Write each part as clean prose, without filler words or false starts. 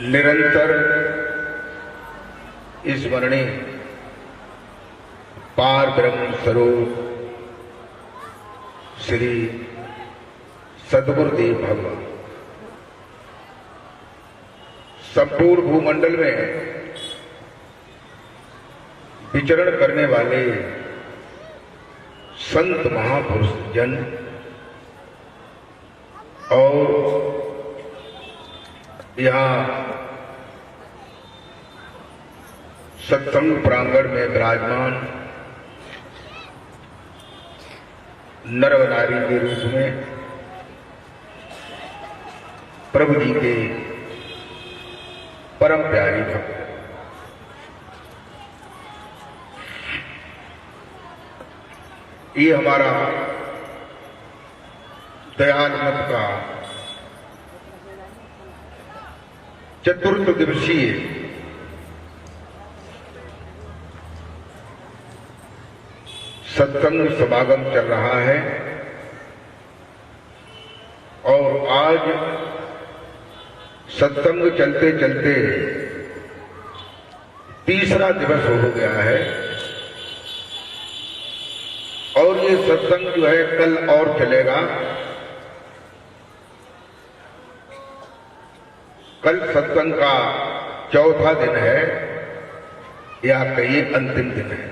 निरंतर स्मरणीय पार ब्रह्म स्वरूप श्री सद्गुरुदेव भगवान संपूर्ण भूमंडल में विचरण करने वाले संत महापुरुष जन और यहाँ सत्संग प्रांगण में विराजमान नर व नारी के रूप में प्रभु जी के परम प्यारी भक्त, ये हमारा दयाल मठ का चतुर्थ दिवसीय सत्संग समागम चल रहा है और आज सत्संग चलते चलते तीसरा दिवस हो गया है और ये सत्संग जो है कल और चलेगा। कल सत्संग का चौथा दिन है या कहिए अंतिम दिन है।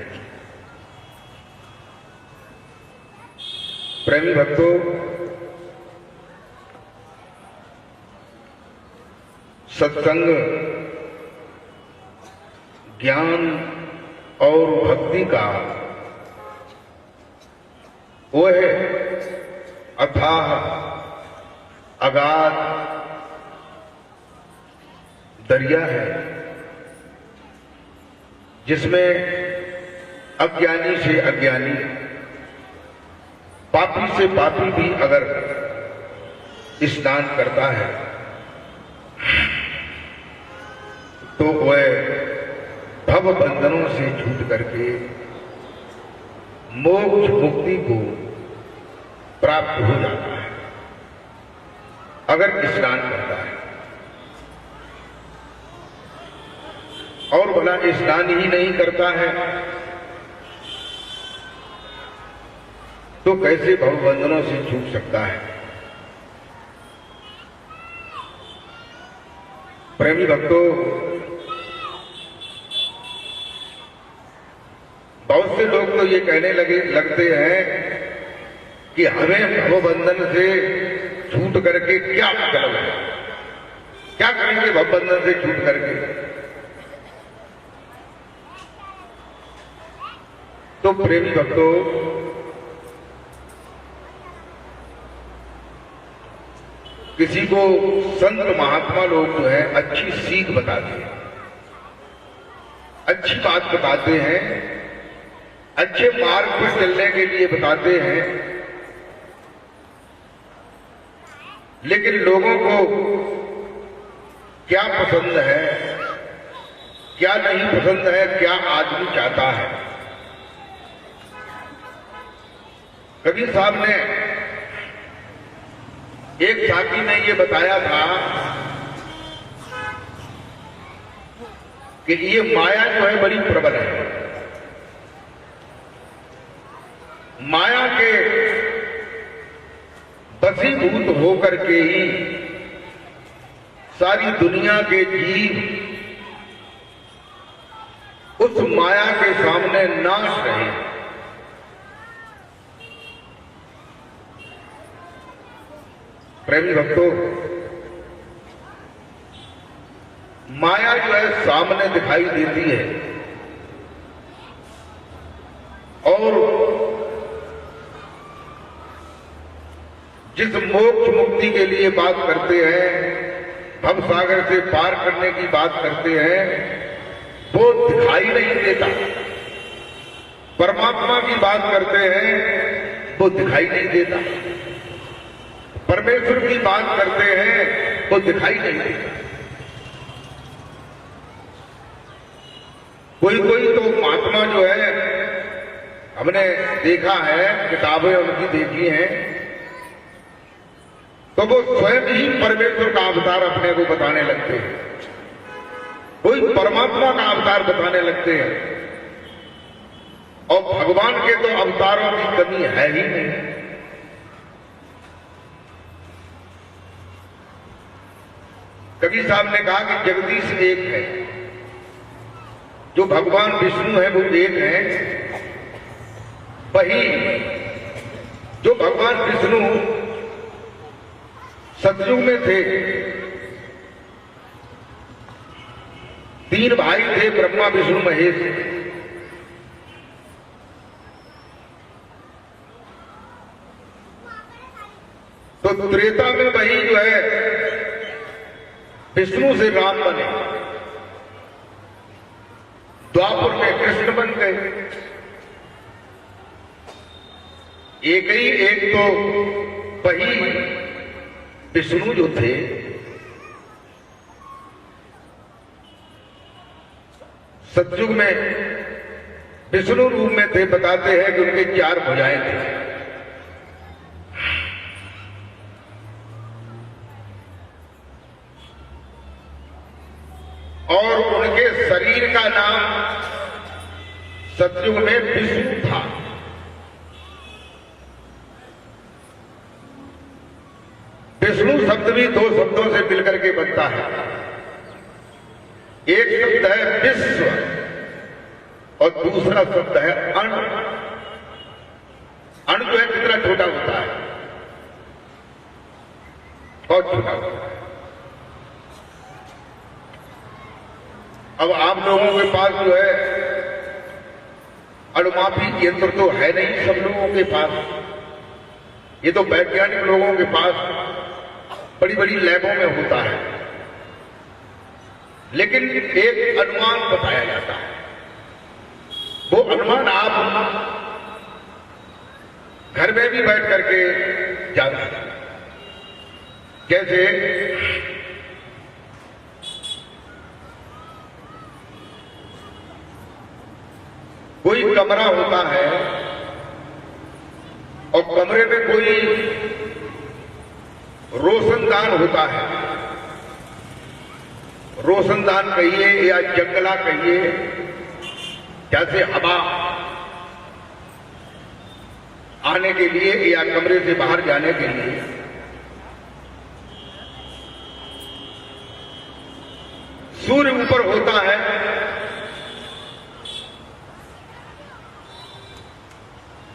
प्रेमी भक्तों, सत्संग ज्ञान और भक्ति का वो है अथाह अगाध दरिया है जिसमें अज्ञानी से अज्ञानी, पापी से पापी भी अगर स्नान करता है तो वह भव बंधनों से छूट करके मोक्ष मुक्ति को प्राप्त हो जाता है अगर स्नान करता है। और भला स्नान ही नहीं करता है तो कैसे भवबंधनों से छूट सकता है। प्रेमी भक्तों, बहुत से लोग तो ये कहने लगते हैं कि हमें भवबंधन से छूट करके क्या मतलब है, क्या करेंगे भवबंधन से छूट करके। तो प्रेमी भक्तों, किसी को संत महात्मा लोग जो है अच्छी सीख बताते हैं, अच्छी बात बताते हैं, अच्छे मार्ग पर चलने के लिए बताते हैं, लेकिन लोगों को क्या पसंद है, क्या नहीं पसंद है, क्या आदमी चाहता है। कबीर साहब ने, एक साथी ने ये बताया था कि ये माया जो है बड़ी प्रबल है। माया के वशीभूत होकर के ही सारी दुनिया के जीव उस माया के सामने नाश रहे। प्रेमी भक्तों, माया जो है सामने दिखाई देती है और जिस मोक्ष मुक्ति के लिए बात करते हैं, भव सागर से पार करने की बात करते हैं, वो दिखाई नहीं देता। परमात्मा की बात करते हैं, वो दिखाई नहीं देता। परमेश्वर की बात करते हैं तो दिखाई नहीं देता। कोई कोई तो महात्मा जो है हमने देखा है, किताबें उनकी देखी हैं, तो वो स्वयं ही परमेश्वर का अवतार अपने को बताने लगते हैं। कोई परमात्मा का अवतार बताने लगते हैं, और भगवान के तो अवतारों की कमी है ही नहीं। कबीर साहब ने कहा कि जगदीश एक है, जो भगवान विष्णु है वो एक है, वही जो भगवान विष्णु सतयुग में थे, तीन भाई थे, ब्रह्मा विष्णु महेश। तो त्रेता में वही जो है विष्णु से राम बने, द्वापर में कृष्ण बन गए। एक ही एक तो वही विष्णु जो थे सतयुग में विष्णु रूप में थे। बताते हैं कि उनके 4 भुजाएं थी, और उनके शरीर का नाम सतयुग में विष्णु था। विष्णु शब्द भी 2 शब्दों से मिलकर के बनता है। एक शब्द है विश्व और दूसरा शब्द है अण। अण जो है कितना छोटा होता है, बहुत छोटा होता है। अब आप लोगों के पास जो है अणुमापी यंत्र तो है नहीं सब लोगों के पास। ये तो वैज्ञानिक लोगों के पास बड़ी बड़ी लैबों में होता है, लेकिन एक अनुमान बताया जाता है। वो अनुमान आप घर में भी बैठ करके जान सकते हैं। जैसे कोई कमरा होता है और कमरे में कोई रोशनदान होता है, रोशनदान कहिए या जंगला कहिए, जैसे हवा आने के लिए या कमरे से बाहर जाने के लिए। सूर्य ऊपर होता है,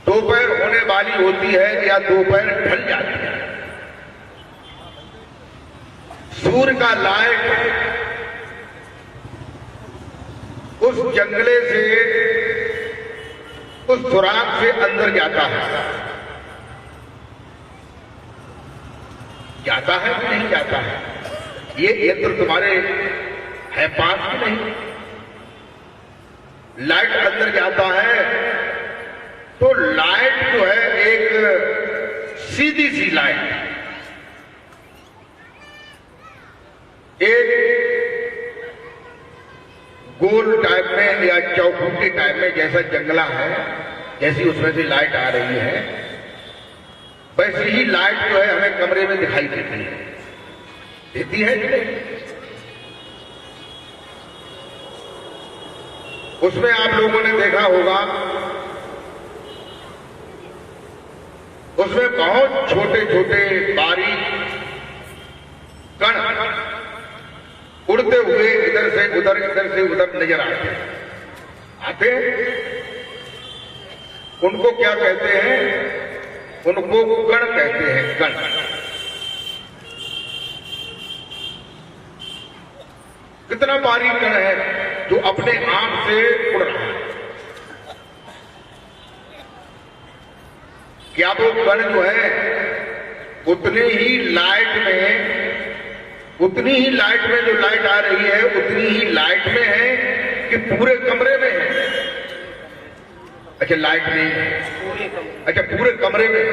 दोपहर होने वाली होती है या दोपहर ढल जाती है। सूर्य का लाइट उस जंगले से, उस सुराख से अंदर जाता है। जाता है कि नहीं जाता है? ये यंत्र तुम्हारे है पास में नहीं। लाइट अंदर जाता है तो लाइट जो है एक सीधी सी लाइट, एक गोल टाइप में या चौखुटी टाइप में, जैसा जंगला है जैसी उसमें से लाइट आ रही है, वैसी ही लाइट जो है हमें कमरे में दिखाई देती है। देती है कि नहीं? उसमें आप लोगों ने देखा होगा, उसमें बहुत छोटे छोटे बारीक कण उड़ते हुए इधर से उधर नजर आते हैं। उनको क्या कहते हैं? उनको कण कहते हैं, कण। कितना बारीक कण है जो अपने आप से उड़ रहा है। क्या वो कण जो है उतनी ही लाइट में जो लाइट आ रही है उतनी ही लाइट में है कि पूरे कमरे में है? अच्छा, लाइट नहीं है। अच्छा, पूरे कमरे में है।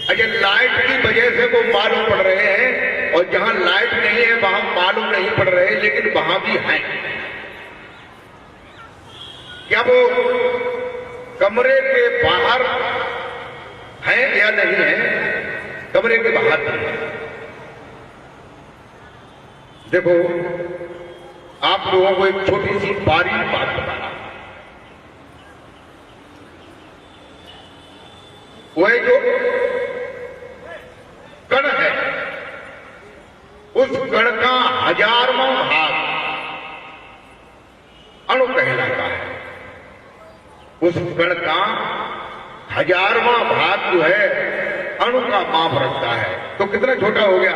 अच्छा, लाइट की वजह से वो मालूम पड़ रहे हैं, और जहां लाइट नहीं है वहां मालूम नहीं पड़ रहे, लेकिन वहां भी है। क्या वो कमरे के बाहर है या नहीं है? कमरे के बाहर नहीं है। देखो, आप लोगों को एक छोटी सी बारीक बात बताना। वह जो कण है, उस कण का 1000वां भाग अणु कहलाता है। उस कण का 1000वां भाग जो है अणु का माप रखता है। तो कितना छोटा हो गया?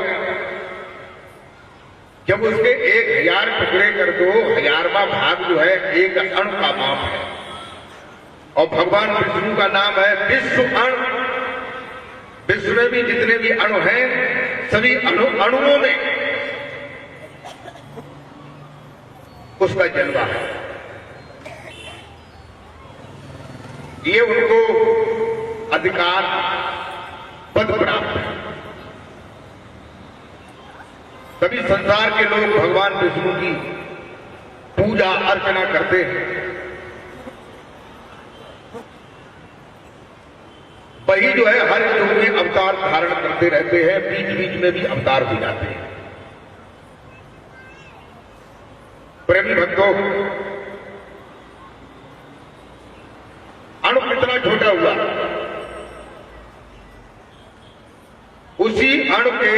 जब उसके 1000 टुकड़े कर दो, 1000वां भाग जो है एक अणु का माप है। और भगवान विष्णु का नाम है विश्व अणु। विश्व में भी जितने भी अणु हैं, सभी अणुओं में उसका जलवा है। ये उनको अधिकार पद प्राप्त है। सभी संसार के लोग भगवान विष्णु की पूजा अर्चना करते हैं। वही जो है हर युग में अवतार धारण करते रहते हैं, बीच बीच में भी अवतार हो जाते हैं। प्रेमी भक्तों, अणु कितना छोटा हुआ, उसी अणु के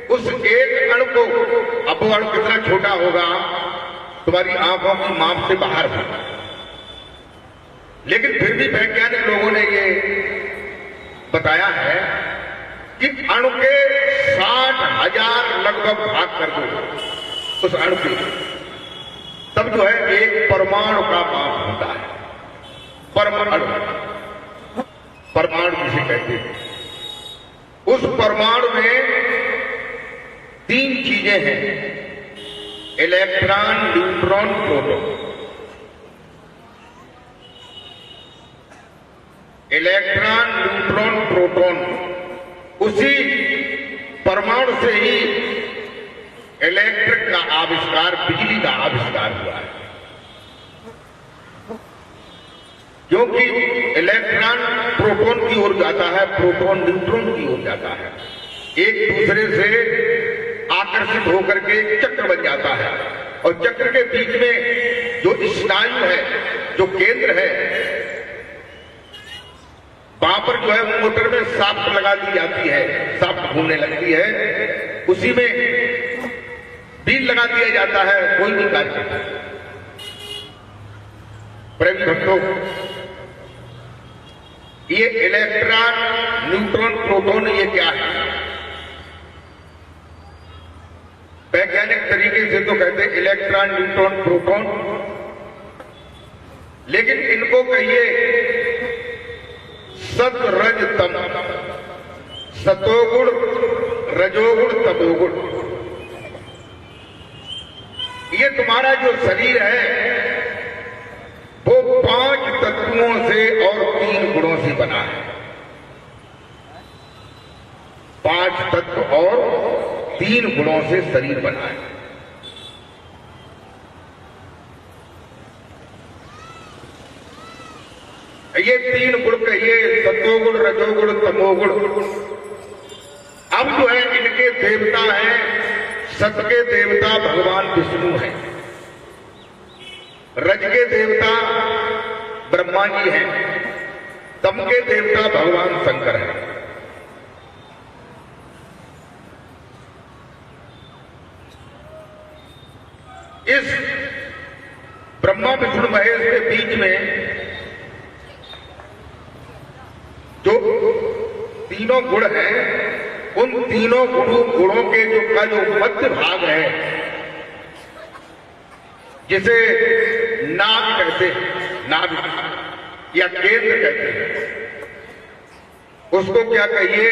उस एक अणु को, अब वो अणु कितना छोटा होगा तुम्हारी आंखों की माप से बाहर होगा। लेकिन फिर भी वैज्ञानिक लोगों ने ये बताया है कि अणु के 60,000 लगभग भाग कर दो उस अणु के, तब जो है एक परमाणु का माप होता है। परमाणु, परमाणु जिसे कहते हैं, उस परमाणु में 3 चीजें हैं, electron, neutron, proton. Electron, neutron, proton, उसी परमाणु से ही इलेक्ट्रिक का आविष्कार, बिजली का आविष्कार हुआ है। क्योंकि इलेक्ट्रॉन प्रोटॉन की ओर जाता है, प्रोटॉन न्यूट्रॉन की ओर जाता है, एक दूसरे से आकर्षित होकर के चक्र बन जाता है। और चक्र के बीच में जो स्नायु है, जो केंद्र है, वहां पर जो है मोटर में शाफ्ट लगा दी जाती है, शाफ्ट घूमने लगती है, उसी में बील लगा दिया जाता है, कोई भी कार्य। प्रेमी भक्तों, ये इलेक्ट्रॉन, न्यूट्रॉन, प्रोटॉन ये क्या है? वैज्ञानिक तरीके से तो कहते हैं इलेक्ट्रॉन, न्यूट्रॉन, प्रोटॉन, लेकिन इनको कहिए सत, रज, तम, सतोगुण, रजोगुण, तमोगुण। ये तुम्हारा जो शरीर है वो 5 तत्वों से और 3 गुणों से बना है। 5 तत्व और 3 गुणों से शरीर बना है। ये 3 गुण कहिए, सतोगुण, रजोगुण, तमोगुण। अब जो है इनके देवता हैं, सत के देवता भगवान विष्णु हैं, रज के देवता ब्रह्मा जी हैं, तम के देवता भगवान शंकर हैं। इस ब्रह्मा विष्णु महेश के बीच में जो तीनों गुण हैं, उन तीनों गुणों के जो मध्य भाग है, जिसे नाभ कहते हैं, नाभ या केंद्र कहते हैं, उसको क्या कहिए?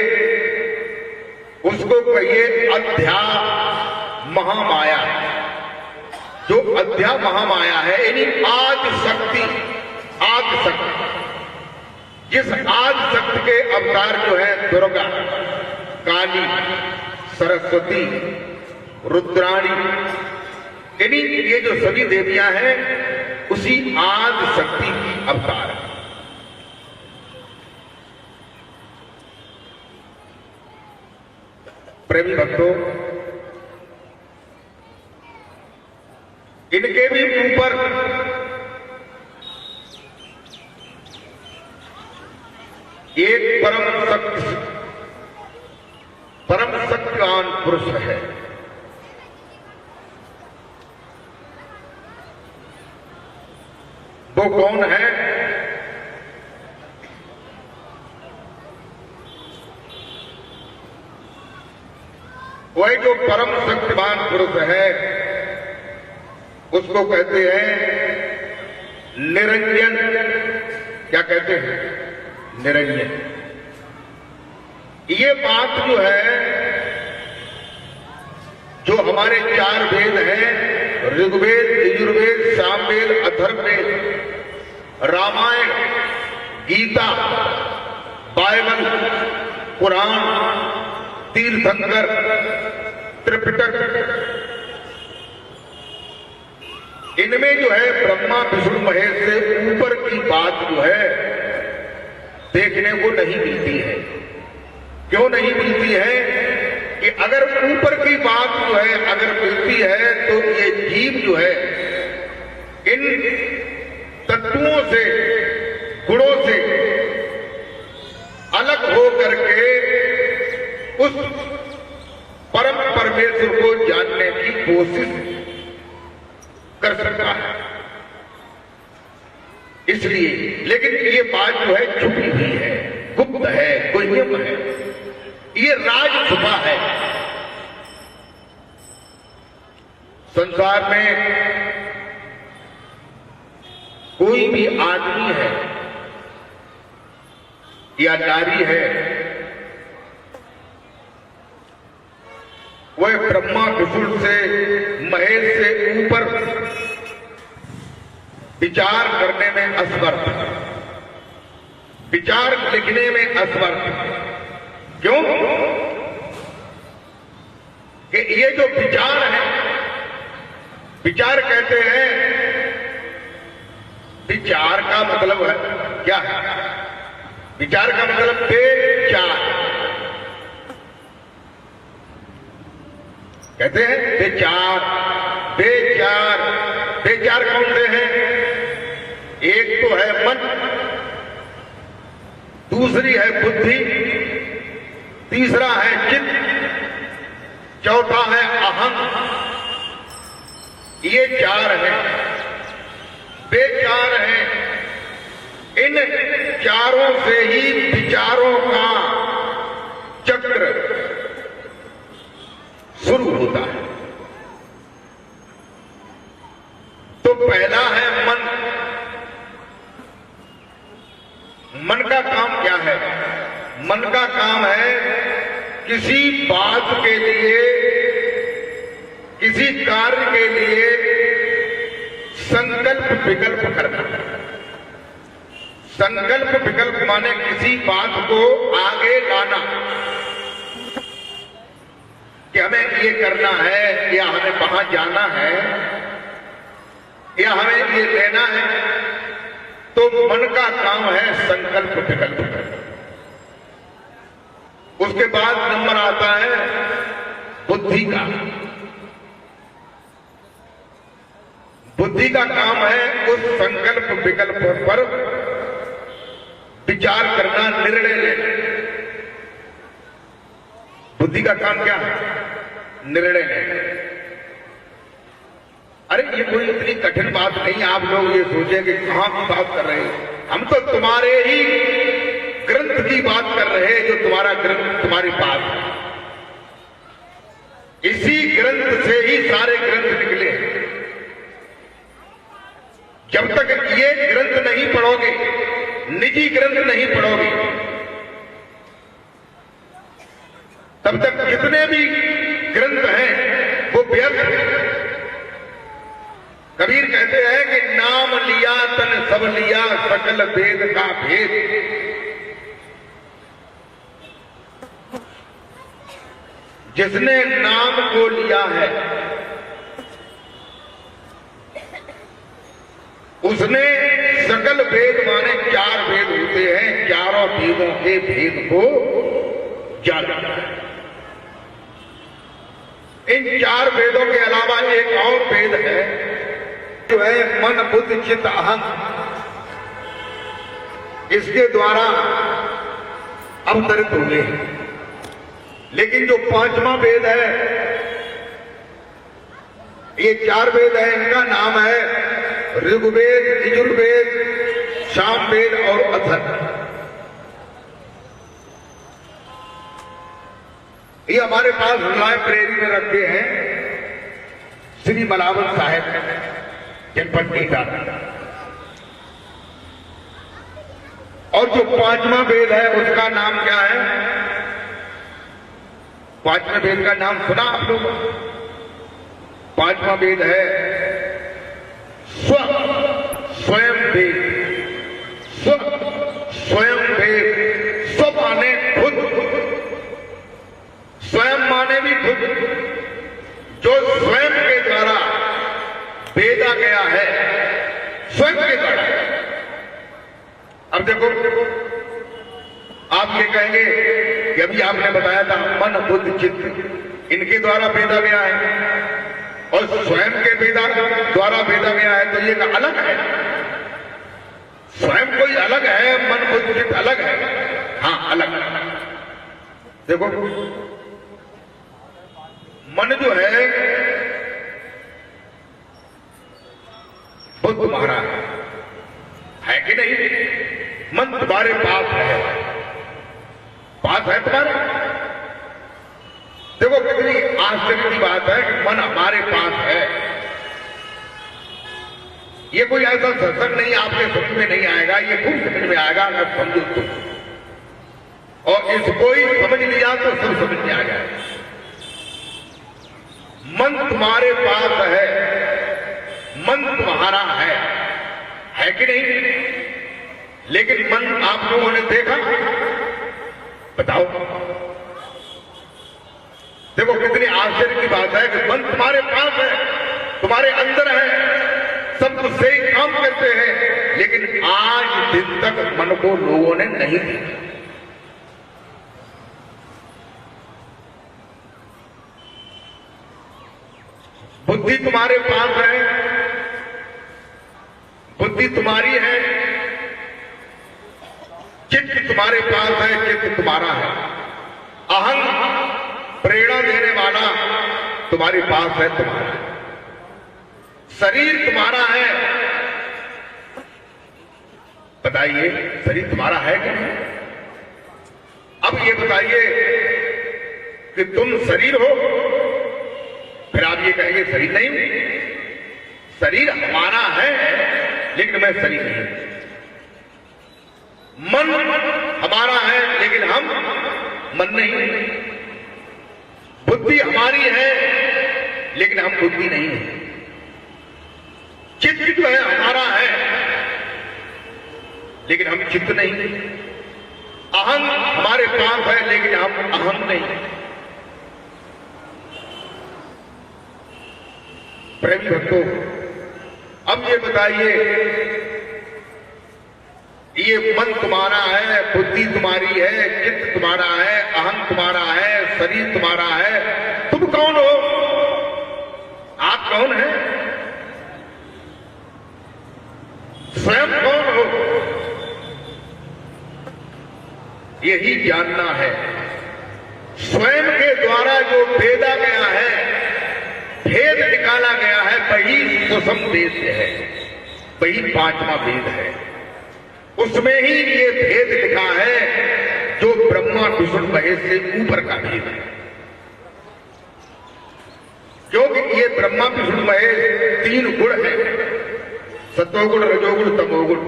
उसको कहिए अध्या महामाया। जो अध्या महामाया है, यानी आदि शक्ति, आदि शक्ति, जिस आदि शक्ति के अवतार जो है दुर्गा, काली, सरस्वती, रुद्राणी, यानी ये जो सभी देवियां हैं उसी आदि शक्ति की अवतार है। प्रेमी भक्तों, इनके भी ऊपर एक परम शक्तिवान पुरुष है। वो कौन है? वही जो परम शक्तिवान पुरुष है उसको कहते हैं निरंजन। क्या कहते हैं? निरंजन। ये बात जो है, जो हमारे 4 वेद हैं, ऋग्वेद, यजुर्वेद, सामवेद, अथर्ववेद, रामायण, गीता, बाइबल, पुराण, तीर्थंकर, त्रिपिटक, इनमें जो है ब्रह्मा विष्णु महेश से ऊपर की बात जो है देखने को नहीं मिलती है। क्यों नहीं मिलती है? कि अगर ऊपर की बात जो है अगर मिलती है तो ये जीव जो है इन तत्वों से, गुणों से अलग हो करके उस परम परमेश्वर को जानने की कोशिश कर सकता है। इसलिए, लेकिन ये बात जो है छुपी हुई है, गुप्त है, गुह्यम है, ये राज छुपा है। संसार में कोई भी आदमी है या नारी है, वह ब्रह्मा विष्णु से, महेश से ऊपर विचार करने में असमर्थ, विचार लिखने में असमर्थ। क्यों? कि ये जो विचार है, विचार कहते हैं, विचार का मतलब है क्या है? विचार का मतलब बेचार कहते हैं। बेचार, बेचार, बेचार कौन से हैं? एक तो है मन, दूसरी है बुद्धि, तीसरा है चित्त, चौथा है अहम। ये 4 हैं, बेचार हैं। इन चारों से ही विचारों का चक्र शुरू होता है। तो पहला है मन। मन का काम क्या है? मन का काम है किसी बात के लिए, किसी कार्य के लिए संकल्प विकल्प करना। संकल्प विकल्प माने किसी बात को आगे लाना कि हमें ये करना है, या हमें वहां जाना है, या हमें ये लेना है। तो मन का काम है संकल्प विकल्प करना। उसके बाद नंबर आता है बुद्धि का। बुद्धि का काम है उस संकल्प विकल्प पर विचार करना, निर्णय लेना। बुद्धि का काम क्या है? निर्णय लेना। अरे ये कोई इतनी कठिन बात नहीं। आप लोग ये सोचे कि कहां की बात कर रहे हैं। हम तो तुम्हारे ही ग्रंथ की बात कर रहे हैं, जो तुम्हारा ग्रंथ तुम्हारे पास है। इसी ग्रंथ से ही सारे ग्रंथ निकले। जब तक ये ग्रंथ नहीं पढ़ोगे, निजी ग्रंथ नहीं पढ़ोगे, तब तक जितने भी ग्रंथ हैं वो व्यर्थ हैं। कबीर कहते हैं कि नाम लिया तन सब लिया, सकल वेद का भेद। जिसने नाम को लिया है उसने सकल वेद माने 4 वेद होते हैं, चारों वेदों के भेद को जाना है। इन 4 वेदों के अलावा एक और वेद है जो है मन बुद्धि चित्त अहं, इसके द्वारा अवतरित हुए। लेकिन जो पांचवा वेद है, ये चार वेद है, इनका नाम है ऋग्वेद, यजुर्वेद, सामवेद और अथर्व। ये हमारे पास लाइब्रेरी में रखे हैं श्री मलावल साहेब जनपद टीका। और जो पांचवा वेद है उसका नाम क्या है? पांचवा वेद का नाम सुना आप लोग? पांचवा वेद है स्वयं वेद। स्वयं वेद, स्व माने खुद, स्वयं माने भी खुद, जो स्वयं के द्वारा वेदा गया है, स्वयं के द्वारा। अब देखो, आप ये कहेंगे कि अभी आपने बताया था मन बुद्धि चित्त इनके द्वारा वेदा गया है और स्वयं के वेदा द्वारा वेदा गया है, तो ये अलग है। स्वयं कोई अलग है, मन बुद्धि चित्त अलग है। हाँ, अलग है। देखो, मन जो है वो तुम्हारा है कि नहीं? मन तुम्हारे पास है, पास है तुम्हारे। देखो कितनी आश्चर्य की बात है कि मन हमारे पास है। ये कोई ऐसा सत्संग नहीं आपके समझ में नहीं आएगा, ये खूब समझ में आएगा अगर समझो तो। और इसको ही समझ लिया तो सब समझ में आ जाएगा। मन तुम्हारे पास है, मन तुम्हारा है कि नहीं? लेकिन मन आप लोगों ने देखा? बताओ। देखो कितनी आश्चर्य की बात है कि मन तुम्हारे पास है, तुम्हारे अंदर है, सब कुछ सही काम करते हैं, लेकिन आज दिन तक मन को लोगों ने नहीं देखा। बुद्धि तुम्हारे पास है, बुद्धि तुम्हारी है, चित्त तुम्हारे पास है, चित्त तुम्हारा है। अहं प्रेरणा देने वाला तुम्हारे पास है, तुम्हारा। शरीर तुम्हारा है। बताइए, शरीर तुम्हारा है कि नहीं? अब ये बताइए कि तुम शरीर हो, फिर आप ये कहेंगे शरीर नहीं। शरीर हमारा है, लेकिन मैं शरीर नहीं। मन हमारा है, लेकिन हम मन नहीं। बुद्धि हमारी है, लेकिन हम बुद्धि नहीं है। चित्त जो है हमारा है, लेकिन हम चित्त नहीं। अहं हमारे पास है, लेकिन हम अहं नहीं। प्रेमी भक्तों, अब ये बताइए, ये मन तुम्हारा है, बुद्धि तुम्हारी है, चित्त तुम्हारा है, अहं तुम्हारा है, शरीर तुम्हारा है, तुम कौन हो? आप कौन हैं? स्वयं कौन हो? यही जानना है। स्वयं के द्वारा जो भेदा गया है, भेद निकाला गया है, वही सुषम वेद है, वही पांचवा वेद है। उसमें ही ये भेद लिखा है जो ब्रह्मा विष्णु महेश से ऊपर का भेद है। क्योंकि ये ब्रह्मा विष्णु महेश तीन गुण है, सत्वगुण, रजोगुण, तमोगुण।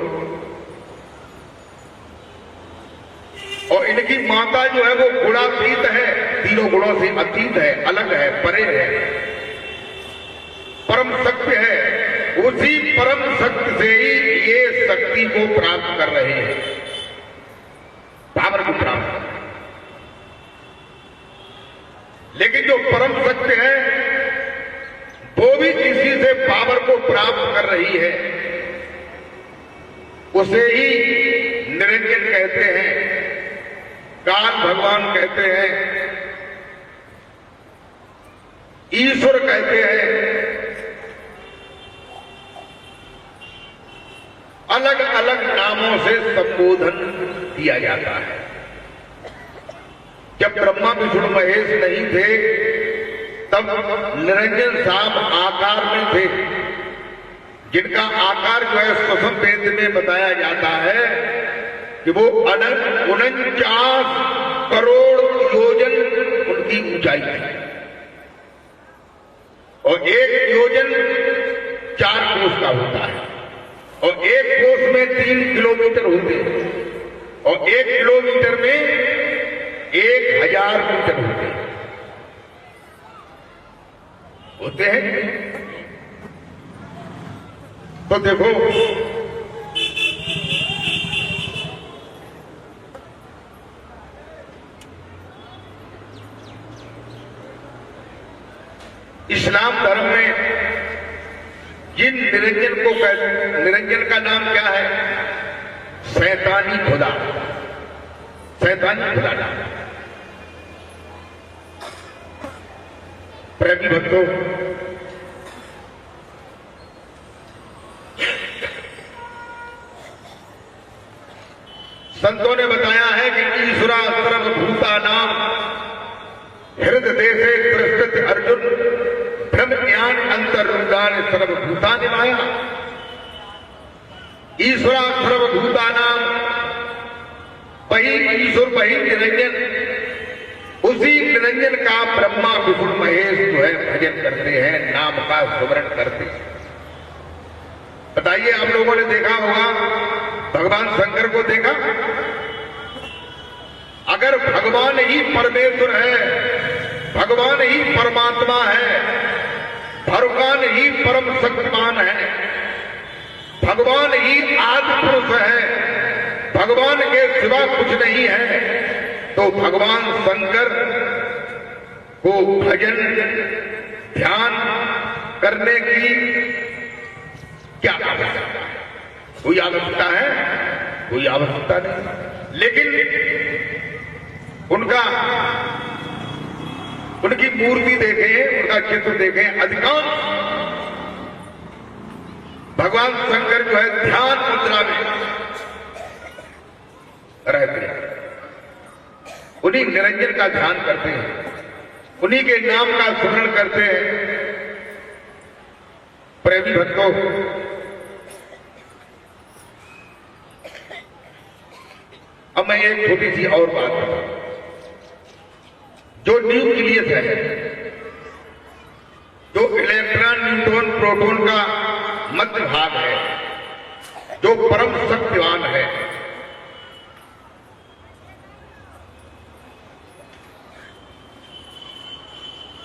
और इनकी माता जो है वो गुणातीत है, तीनों गुणों से अतीत है, अलग है, परे है, परम सत्य है। उसी परम शक्ति से ही ये शक्ति को प्राप्त कर रहे हैं, पावर को प्राप्त। लेकिन जो परम सत्य है वो भी किसी से पावर को प्राप्त कर रही है, उसे ही निरंजन कहते हैं, काल भगवान कहते हैं, ईश्वर कहते हैं। अलग अलग नामों से संबोधन किया जाता है। जब ब्रह्मा विष्णु महेश नहीं थे तब निरंजन साहब आकार में थे, जिनका आकार जो है सुषम वेद में बताया जाता है कि वो 49 करोड़ योजन उनकी ऊंचाई थी और एक योजन 4 कोस का होता है और एक कोस में 3 किलोमीटर होते हैं और 1 किलोमीटर में 1000 मीटर होते हैं। तो देखो इस्लाम धर्म में जिन निरंजन को निरंजन का नाम क्या है? शैतानी खुदा, शैतानी खुदा नाम। प्रेमी भक्तों, संतों ने बताया है कि ईश्वरा सर्वभूता नाम हृदय से दृष्टि अर्जुन ब्रह्म ज्ञान अंतर्दान सर्वभूता निभाया। ईश्वरा सर्वभूता नाम, वही ईश्वर वही निरंजन, उसी निरंजन का ब्रह्मा विष्णु महेश जो है भजन करते हैं, नाम का स्मरण करते हैं। बताइए, आप लोगों ने देखा होगा भगवान शंकर को देखा? अगर भगवान ही परमेश्वर है, भगवान ही परमात्मा है, भगवान ही परम शक्तिमान है, भगवान ही आदि पुरुष है, भगवान के सिवा कुछ नहीं है, तो भगवान शंकर को भजन ध्यान करने की क्या आवश्यकता है? कोई आवश्यकता है? कोई आवश्यकता नहीं। लेकिन उनकी मूर्ति देखें, उनका चित्र देखें, अधिकांश भगवान शंकर जो है ध्यान मुद्रा में रहते हैं, उन्हीं निरंजन का ध्यान करते हैं, उन्हीं के नाम का स्मरण करते हैं। प्रेमी भक्तों, अब मैं एक छोटी सी और बात बताऊं। जो न्यूक्लियस है, जो इलेक्ट्रॉन न्यूट्रॉन प्रोटॉन का मध्य भाग है, जो परम शक्तिवान है,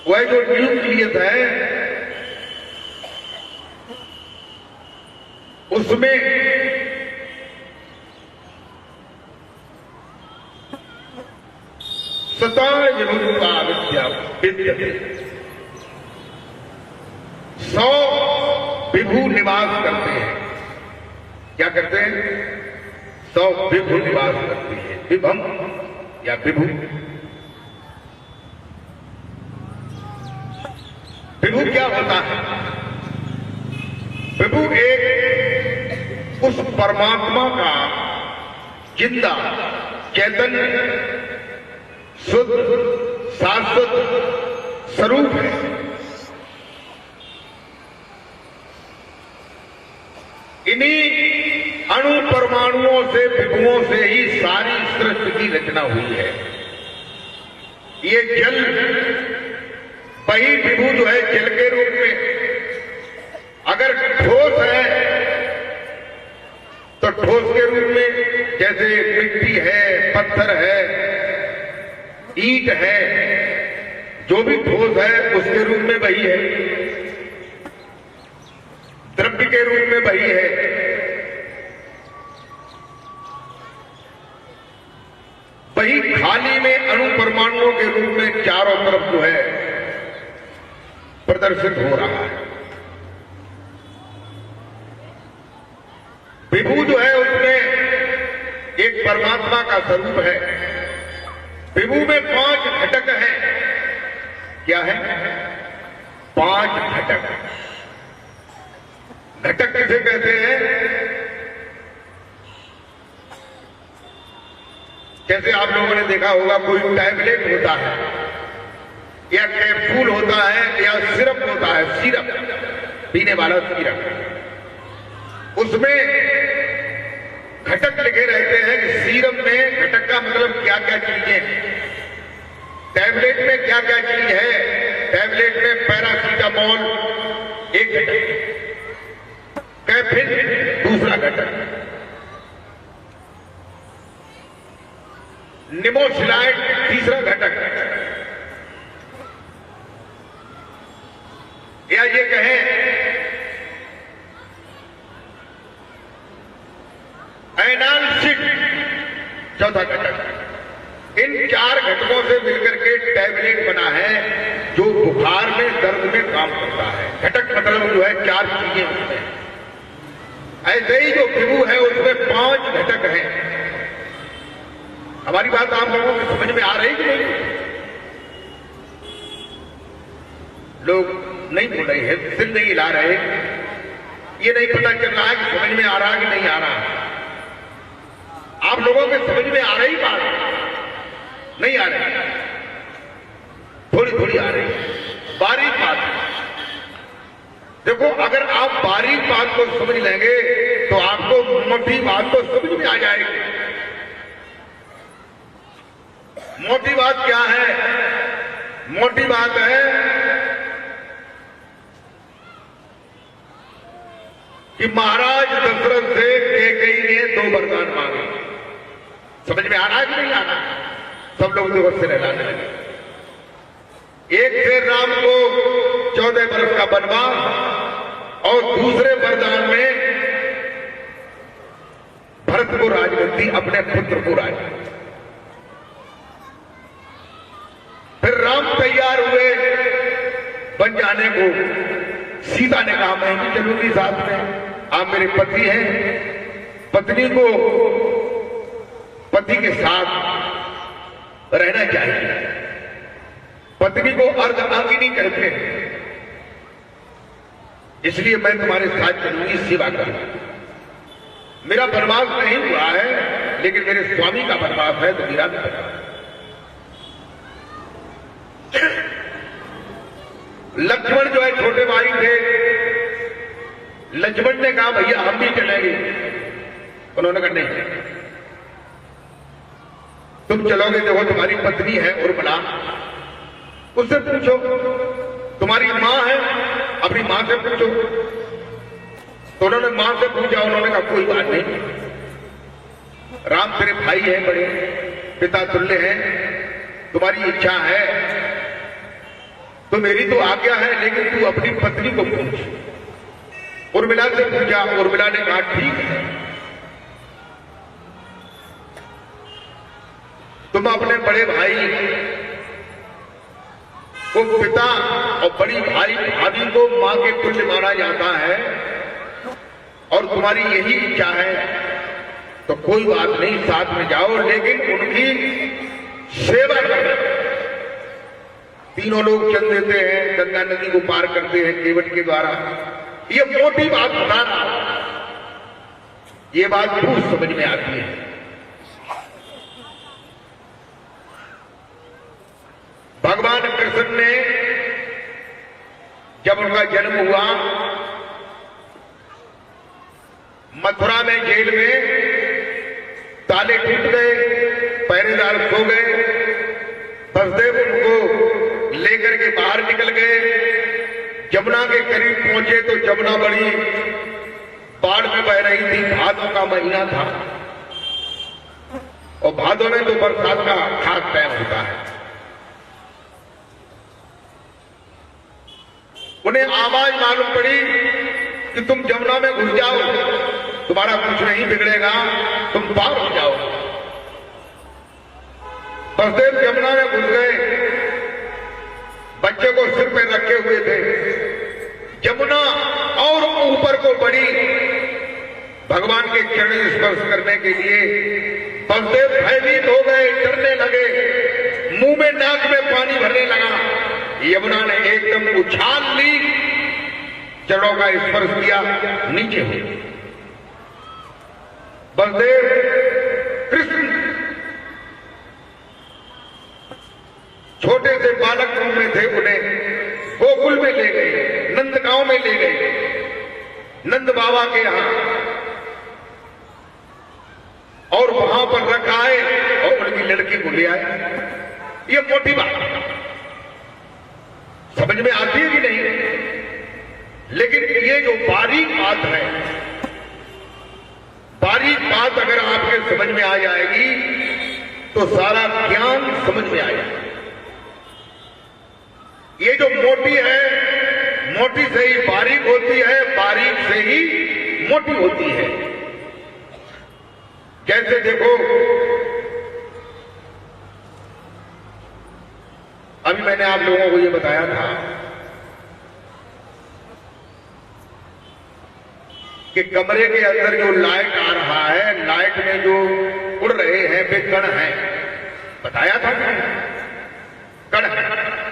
वह जो न्यूक्लियस है उसमें सतारूपा विद्या विद्यते 100 विभू निवास करते हैं। क्या करते हैं? 100 विभू निवास करते हैं। विभम या विभू, विभू क्या होता है? विभू एक उस परमात्मा का जिंदा चैतन्य शुद्ध शाश्वत स्वरूप है। इन्हीं अणु परमाणुओं से, विभुओं से ही सारी सृष्टि की रचना हुई है। ये जल, वही विभु जो है जल के रूप में, अगर ठोस है तो ठोस के रूप में, जैसे मिट्टी है, पत्थर है, ईंट है, जो भी ठोस है उसके रूप में वही है, द्रव्य के रूप में वही है। वही खाली में अणु परमाणुओं के रूप में चारों तरफ जो है प्रदर्शित हो रहा है। विभू जो है उसमें एक परमात्मा का स्वरूप है। विभू में 5 घटक हैं। क्या है? 5 घटक। घटक किसे कहते हैं? जैसे आप लोगों ने देखा होगा कोई टैबलेट होता है या कैप्सूल होता है या सिरप होता है, सिरप पीने वाला सिरप, उसमें घटक लिखे रहते हैं कि सिरप में घटक का मतलब क्या क्या चीजें हैं, टैबलेट में क्या क्या चीज है। टैबलेट में पैरासीटामोल एक घटक, कैफीन दूसरा घटक, निमोसिलाइड तीसरा घटक, या ये कहें एनालसिड चौथा घटक। इन 4 घटकों से मिलकर के टैबलेट बना है जो बुखार में दर्द में काम करता है। घटक मतलब जो है 4 चीजें उसमें। ऐसे ही जो विभू है उसमें 5 घटक हैं। हमारी बात आप लोगों को समझ में आ रही कि नहीं? लोग नहीं बोल रहे हैं, सिर नहीं हिला रहे, ये नहीं पता चल रहा है कि समझ में आ रहा कि नहीं आ रहा। आप लोगों के समझ में आ रही बात नहीं आ रही, थोड़ी थोड़ी आ रही, बारीक बात है। देखो अगर आप बारीक बात को समझ लेंगे तो आपको मोटी बात तो समझ में आ जाएगी। मोटी बात क्या है? मोटी बात है कि महाराज दशरथ से कैकेयी ने 2 वरदान मांगे। समझ में आ रहा है कि नहीं आ रहा? सब लोग जोर से रहलाने लगे। एक से राम को 14 वर्ष का वनवास और दूसरे वरदान में भरत को राजगद्दी, अपने पुत्र को राजगद्दी। फिर राम तैयार हुए बन जाने को। सीता ने कहा मैं भी चलूंगी साथ में, आप मेरे पति हैं, पत्नी को पति के साथ रहना चाहिए। पत्नी को अर्धांगिनी कहते हैं, इसलिए मैं तुम्हारे साथ चलूंगी, सेवा करूंगी। मेरा वनवास नहीं हुआ है लेकिन मेरे स्वामी का वनवास है तो मेरा भी वनवास। लक्ष्मण जो है छोटे भाई थे, लक्ष्मण ने कहा भैया हम भी चलेंगे। उन्होंने कहा नहीं, तुम चलोगे, देखो तुम्हारी पत्नी है उर्मिला, उससे पूछो, तुम्हारी मां है, अपनी मां से पूछो। तो उन्होंने मां से पूछा, उन्होंने कहा कोई बात नहीं, राम तेरे भाई हैं, बड़े पिता तुल्य हैं, तुम्हारी इच्छा है तो मेरी तो आज्ञा है, लेकिन तू अपनी पत्नी को पूछ। उर्मिला से पूछा, उर्मिला ने कहा ठीक है, तुम अपने बड़े भाई को पिता और बड़ी भाई भाभी को मां के तुल्य माना जाता है और तुम्हारी यही इच्छा है तो कोई बात नहीं, साथ में जाओ, लेकिन उनकी सेवा करो। तीनों लोग चल देते हैं, गंगा नदी को पार करते हैं केवट के द्वारा। ये मोटी बात बता रहा, ये बात खूब समझ में आती है। भगवान कृष्ण ने जब उनका जन्म हुआ, मथुरा में जेल में ताले टूट गए, पहरेदार सो गए, बसदेव उनको लेकर के बाहर निकल गए। जमुना के करीब पहुंचे तो जमुना बड़ी बाढ़ में बह रही थी, भादों का महीना था और भादों में तो बरसात का खास टाइम होता है। उन्हें आवाज मालूम पड़ी कि तुम जमुना में घुस जाओ, तुम्हारा कुछ नहीं बिगड़ेगा, तुम पार हो जाओ। बसदेव जमुना में घुस गए, बच्चे को सिर पे रखे हुए थे। जमुना और ऊपर को बढ़ी भगवान के चरण स्पर्श करने के लिए। बसदेव भयभीत हो गए, डरने लगे, मुंह में नाक में पानी भरने लगा। यमुना ने एकदम उछाल ली, चरणों का स्पर्श किया, नीचे हुए। बलदेव कृष्ण छोटे से बालक रूप में थे, उन्हें गोकुल में ले गए, नंद गांव में ले गए, नंद बाबा के यहां, और वहां पर रखाए और उनकी लड़की को ले आए। ये मोटी बात समझ में आती है कि नहीं? लेकिन ये जो बारीक बात है, बारीक बात अगर आपके समझ में आ जाएगी तो सारा ज्ञान समझ में आएगा। ये जो मोटी है, मोटी से ही बारीक होती है, बारीक से ही मोटी होती है। जैसे देखो, अभी मैंने आप लोगों को ये बताया था कि कमरे के अंदर जो लाइट आ रहा है, लाइट में जो उड़ रहे हैं वे कण हैं। बताया था कि कण है।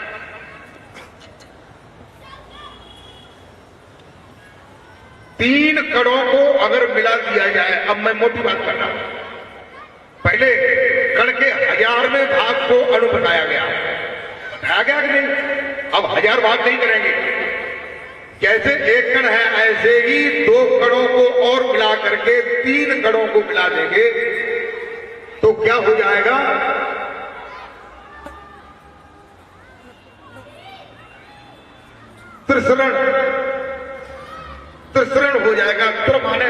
तीन कणों को अगर मिला दिया जाए, अब मैं मोटी बात कर रहा हूं, पहले कण के 1000वें भाग को अणु बताया गया कि नहीं? अब 1000 भाग नहीं करेंगे। जैसे एक कण है, ऐसे ही 2 कणों को और मिला करके 3 कणों को मिला देंगे तो क्या हो जाएगा? त्रिसरण। त्रिसरण हो जाएगा। त्र माने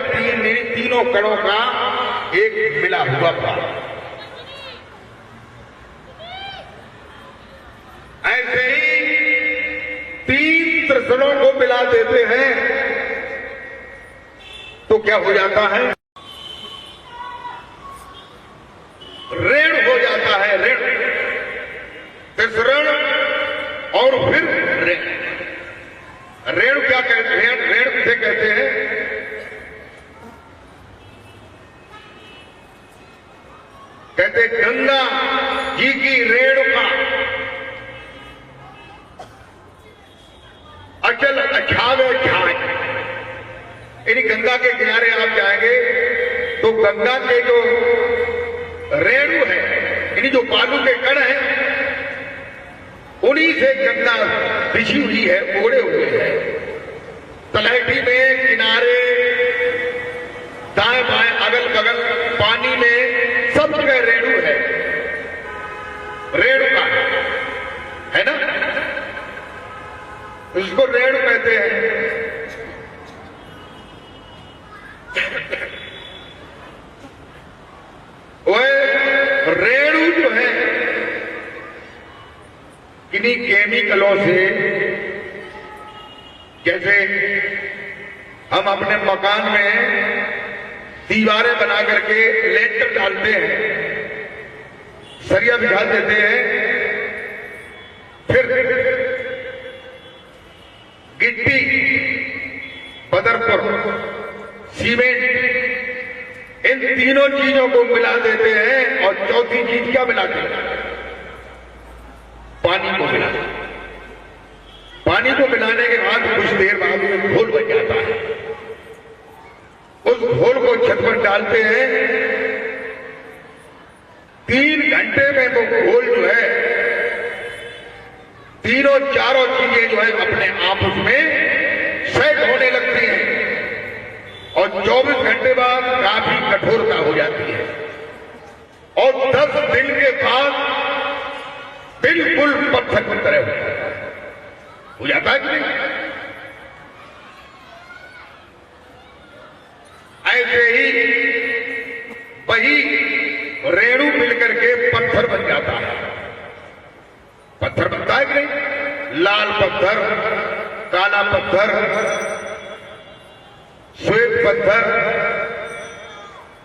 तीनों कणों का एक मिला हुआ भाग। ऐसे ही 3 त्रिसरणों को मिला देते हैं तो क्या हो जाता है? ऋण हो जाता है। ऋण, त्रिसरण और फिर ऋण। ऋण क्या कहते हैं? ऋण से कहते हैं गंगा जी की रेणुका अचल अछावे छाए। यानी गंगा के किनारे आप जाएंगे तो गंगा के जो रेणु है, यानी जो बालू के कण है, उन्हीं से गंगा बिछी हुई है, ओढ़े हुए हैं। तलहटी में किनारे दाएं बाएं अगल बगल पानी में सब जगह रेणु है, रेणुका है ना, उसको रेणु कहते हैं। वह रेणु जो है किन्हीं केमिकलों से, जैसे हम अपने मकान में दीवारें बना करके लेंटर डालते हैं, सरिया बिछा देते हैं, फिर गिट्टी, बदरपुर, सीमेंट, इन तीनों चीजों को मिला देते हैं और चौथी चीज क्या मिलाते हैं? पानी को मिलाते हैं। पानी को मिलाने के बाद कुछ देर बाद में घोल बन जाता है। उस घोल को छत पर डालते हैं। 3 घंटे में वो घोल जो है, तीनों चारों चीजें जो है अपने आप उसमें सेट होने लगती हैं और 24 घंटे बाद काफी कठोरता हो जाती है और 10 दिन के बाद बिल्कुल पत्थर की तरह हो जाता है कि नहीं? ऐसे ही वही रेणु मिलकर के पत्थर बन जाता है। पत्थर बनता है कि नहीं? लाल पत्थर, काला पत्थर, श्वेत पत्थर।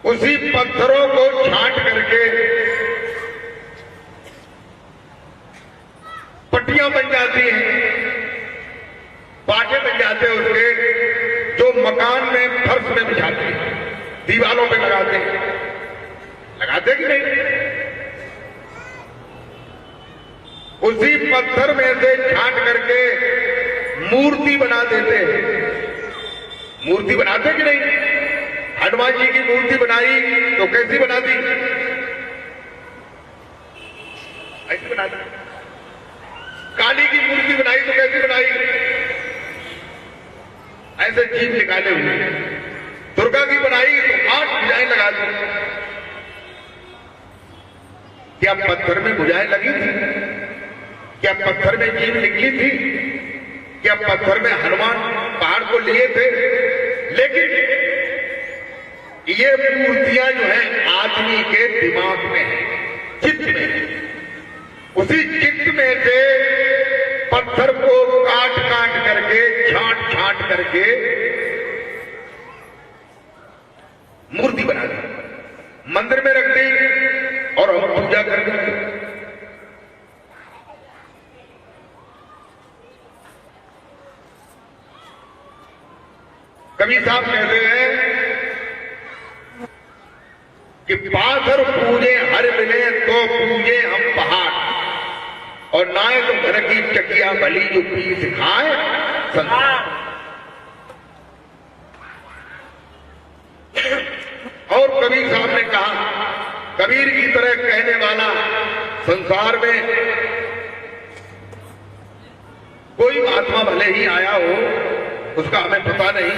उसी पत्थरों को छांट करके पट्टियां बन जाती हैं, पाटे बन जाते हैं उसके, जो मकान में फर्श में बिछाते हैं, दीवारों पे लगाते हैं। लगाते कि नहीं? उसी पत्थर में से छांट करके मूर्ति बना देते हैं। मूर्ति बनाते कि नहीं? हनुमान जी की मूर्ति बनाई तो कैसी बना दी? ऐसी बना दी। काली की मूर्ति बनाई तो कैसी बनाई? ऐसे जीभ निकाले हुए। दुर्गा की बनाई तो 8 भुजाएं लगा दी। क्या पत्थर में भुजाएं लगी थी? क्या पत्थर में जीभ निकली थी? क्या पत्थर में हनुमान पहाड़ को लिए थे? लेकिन ये मूर्तियां जो है आदमी के दिमाग में है, चित्त में। उसी चित्त में से पत्थर को काट काट करके, छांट छांट करके मूर्ति बना दी, मंदिर में रख दी और हम पूजा कर दी। कबीर साहब कहते हैं कि पाथर पूजे हर मिले तो पूजे हम पहाड़, और नाए तो घर की चकिया भली जो पी सिखाए संसार। और कबीर साहब ने कहा, कबीर की तरह कहने वाला संसार में कोई महात्मा भले ही आया हो, उसका हमें पता नहीं।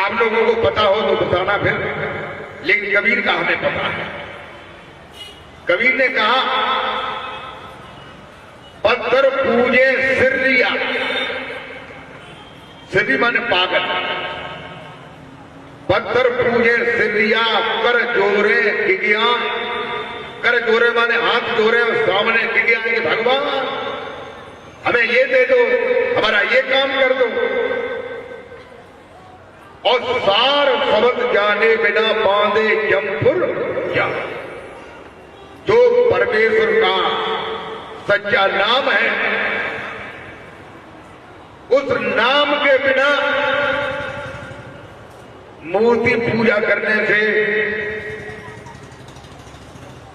आप लोगों को पता हो तो बताना फिर, लेकिन कबीर का हमें पता है। कबीर ने कहा, पत्थर पूजे सिर्रिया, सिर्री माने पागल। पत्थर पूजे सिर्रिया कर जोरे टिकिया, कर जोरे माने हाथ जोरे और सामने टिकिया कि भगवान हमें ये दे दो, हमारा ये काम कर दो। और सार शब्द जाने बिना बांधे जमपुर जा। जो परमेश्वर का सच्चा नाम है, उस नाम के बिना मूर्ति पूजा करने से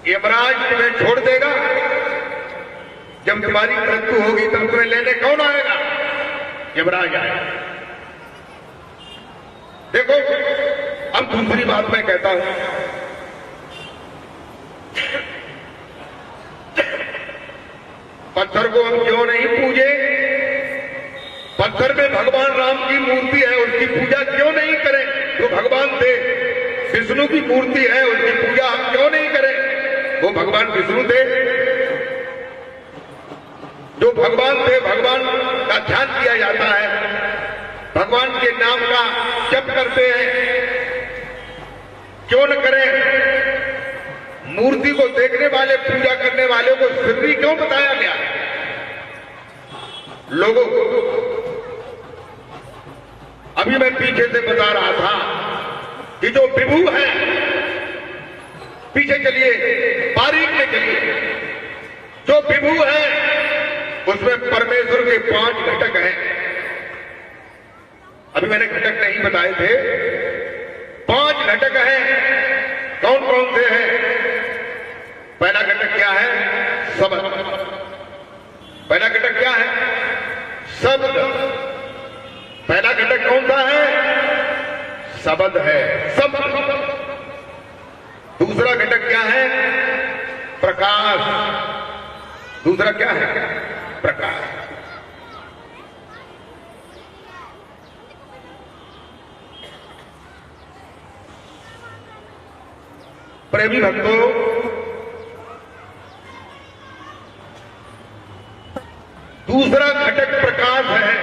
यमराज तुम्हें छोड़ देगा। जब तुम्हारी मृत्यु होगी तब तुम्हें लेने कौन आएगा? यमराज आएगा। देखो, अब दूसरी बात मैं कहता हूं, पत्थर को हम क्यों नहीं पूजे? पत्थर में भगवान राम की मूर्ति है, उसकी पूजा क्यों नहीं करें? जो भगवान थे, विष्णु की मूर्ति है, उसकी पूजा हम क्यों नहीं करें? वो भगवान विष्णु थे। जो भगवान थे, भगवान का ध्यान किया जाता है, भगवान के नाम का जप करते हैं, क्यों न करें? मूर्ति को देखने वाले, पूजा करने वाले को सिर्री क्यों बताया गया? लोगों को अभी मैं पीछे से बता रहा था कि जो विभू है, पीछे चलिए, बारीक में चलिए, जो विभू है उसमें परमेश्वर के 5 घटक हैं। अभी मैंने घटक नहीं बताए थे, 5 घटक हैं। कौन कौन से हैं? पहला घटक क्या है? शब्द। पहला घटक क्या है? शब्द। पहला घटक कौन सा है? शब्द है, शब्द। दूसरा घटक क्या है? प्रकाश। दूसरा क्या है? प्रकाश। प्रेमी भक्तों, दूसरा घटक प्रकाश है।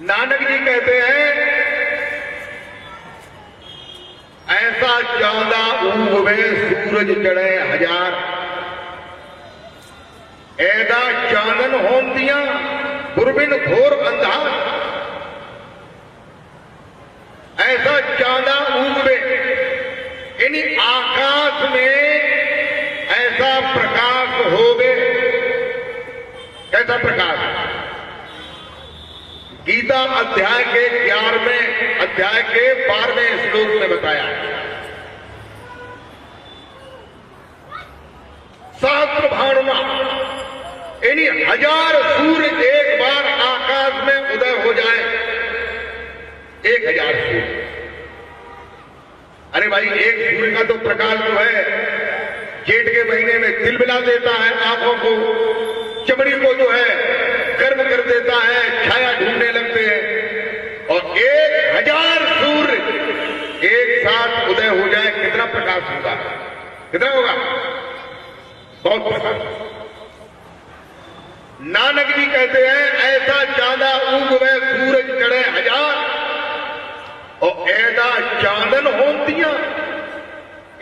नानक जी कहते हैं, ऐसा चांदा ऊँघवे सूरज चढ़े हजार, ऐदा चांदन होम दिया गुरबिन घोर अंधार। ऐसा चांदा ऊँघवे, यानी आकाश में ऐसा प्रकाश होवे। कैसा प्रकाश? गीता अध्याय के 11वें अध्याय के 12वें श्लोक में बताया, सहस्त्र भानुमा, यानी 1000 सूर्य एक बार आकाश 1000 सूर्य। अरे भाई, एक सूर्य का तो प्रकाश जो है जेठ के महीने में तिलमिला देता है, आंखों को, चमड़ी को जो है गर्म कर देता है, छाया ढूंढने लगते हैं। और 1000 सूर्य एक साथ उदय हो जाए, कितना प्रकाश होगा, कितना होगा, बहुत प्रकाश। नानक जी कहते हैं, ऐसा चांदा उगवे सूरज चढ़े 1000 और ऐदा चांदन होंतियां,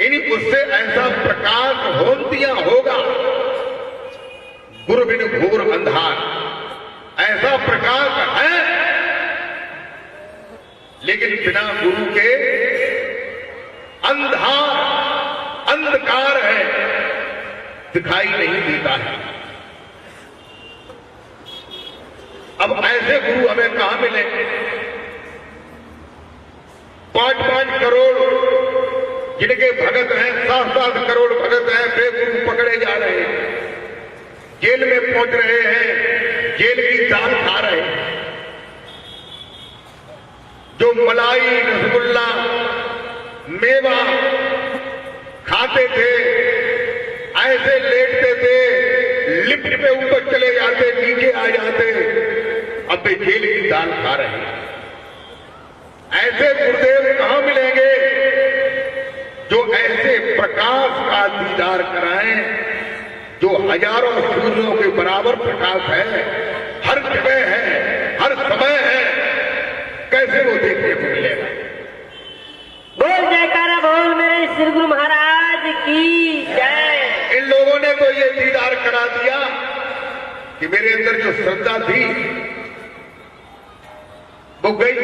यानी उससे ऐसा प्रकाश होंतियां होगा। गुरु बिन घोर अंधार, ऐसा प्रकाश है, लेकिन बिना गुरु के अंधकार है, दिखाई नहीं देता है। अब ऐसे गुरु हमें कहां मिले? 5-5 करोड़ जिनके भगत हैं, 7-7 करोड़ भगत हैं, बेगुरु पकड़े जा रहे हैं, जेल में पहुंच रहे हैं, जेल की दाल खा रहे हैं। जो मलाई, रसगुल्ला, मेवा खाते थे, ऐसे लेटते थे, लिफ्ट पे ऊपर चले जाते, नीचे आ जाते, अब वे जेल की दाल खा रहे हैं। ऐसे गुरुदेव कहां मिलेंगे जो ऐसे प्रकाश का दीदार कराएं, जो हजारों सूर्यों के बराबर प्रकाश है, हर जगह है, हर समय है, कैसे वो देखने को मिलेगा? बोल जयकारा बोल मेरे श्री गुरु महाराज की जय। इन लोगों ने तो ये दीदार करा दिया कि मेरे अंदर जो श्रद्धा थी वो गई,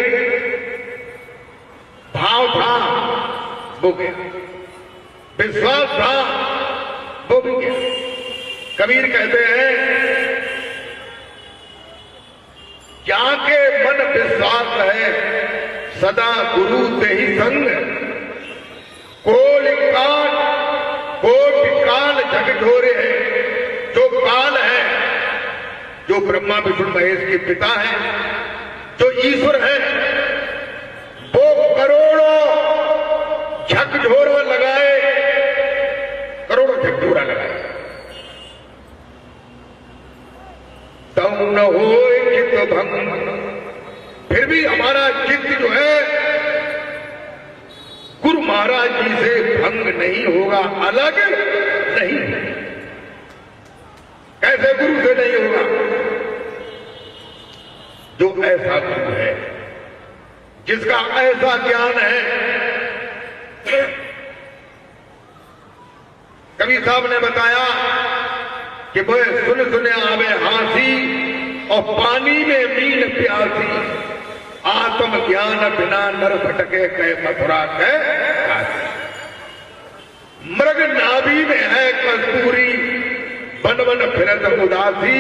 भाव था वो गया, विश्वास था वो भी गया। कबीर कहते हैं, जाके मन विश्वास है, सदा गुरु ते ही संग, कोटि काल जग ढोरे है। जो काल है, जो ब्रह्मा विष्णु महेश के पिता है, जो ईश्वर है, वो करोड़ों झकझोरा लगाए, करोड़ों झकझोरा लगाए, तब न हो चित्त भंग। फिर भी हमारा चित्त जो है गुरु महाराज जी से भंग नहीं होगा, अलग नहीं। कैसे गुरु से नहीं होगा? जो ऐसा गुरु है, जिसका ऐसा ज्ञान है। कबीर साहब ने बताया कि वह सुन सुने आवे हांसी और पानी में मीन प्यासी, आत्म ज्ञान बिना नर भटके कह मथुरा कह काशी। मृग नाभि में है कस्तूरी, बन बन फिरत उदासी,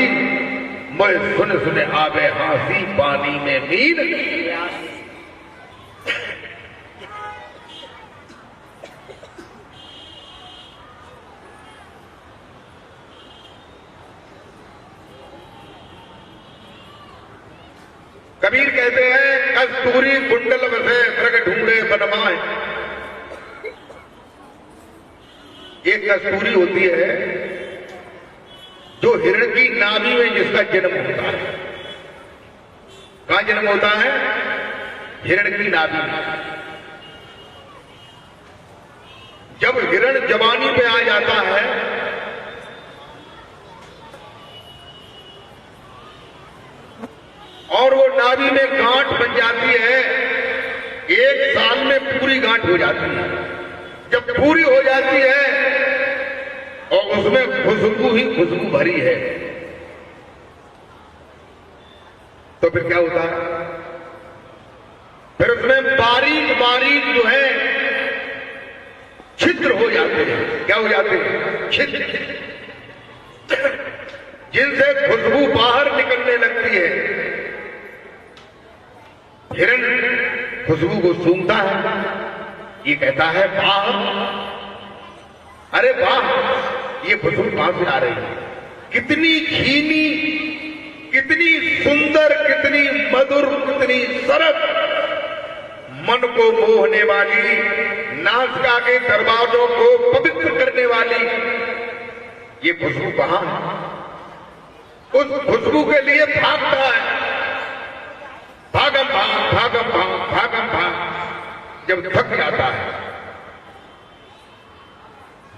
मैं सुन सुने आवे हांसी पानी में मीन प्यासी। कबीर कहते हैं, कस्तूरी कुंडल बसे मृग ढूंढे बनमाए। एक कस्तूरी होती है जो हिरण की नाभि में जिसका जन्म होता है। कहां जन्म होता है? हिरण की नाभि में। जब हिरण जवानी पे आ जाता है और वो नाभि में गांठ बन जाती है, 1 साल में पूरी गांठ हो जाती है। जब पूरी हो जाती है और उसमें खुशबू ही खुशबू भरी है, तो फिर क्या होता है? फिर उसमें बारीक बारीक जो है छिद्र हो जाते हैं। क्या हो जाते हैं? छिद्र, जिनसे खुशबू बाहर निकलने लगती है। हिरण खुशबू को सूंघता है, ये कहता है वाह, अरे वाह, ये खुशबू कहां से आ रही है? कितनी खीनी, कितनी सुंदर, कितनी मधुर, कितनी सरस। मन को मोहने वाली, नासिका के दरवाजों को पवित्र करने वाली ये खुशबू कहां है? उस खुशबू के लिए भागता है, भागम भाग भागम भाग भागम भाग। जब थक जाता है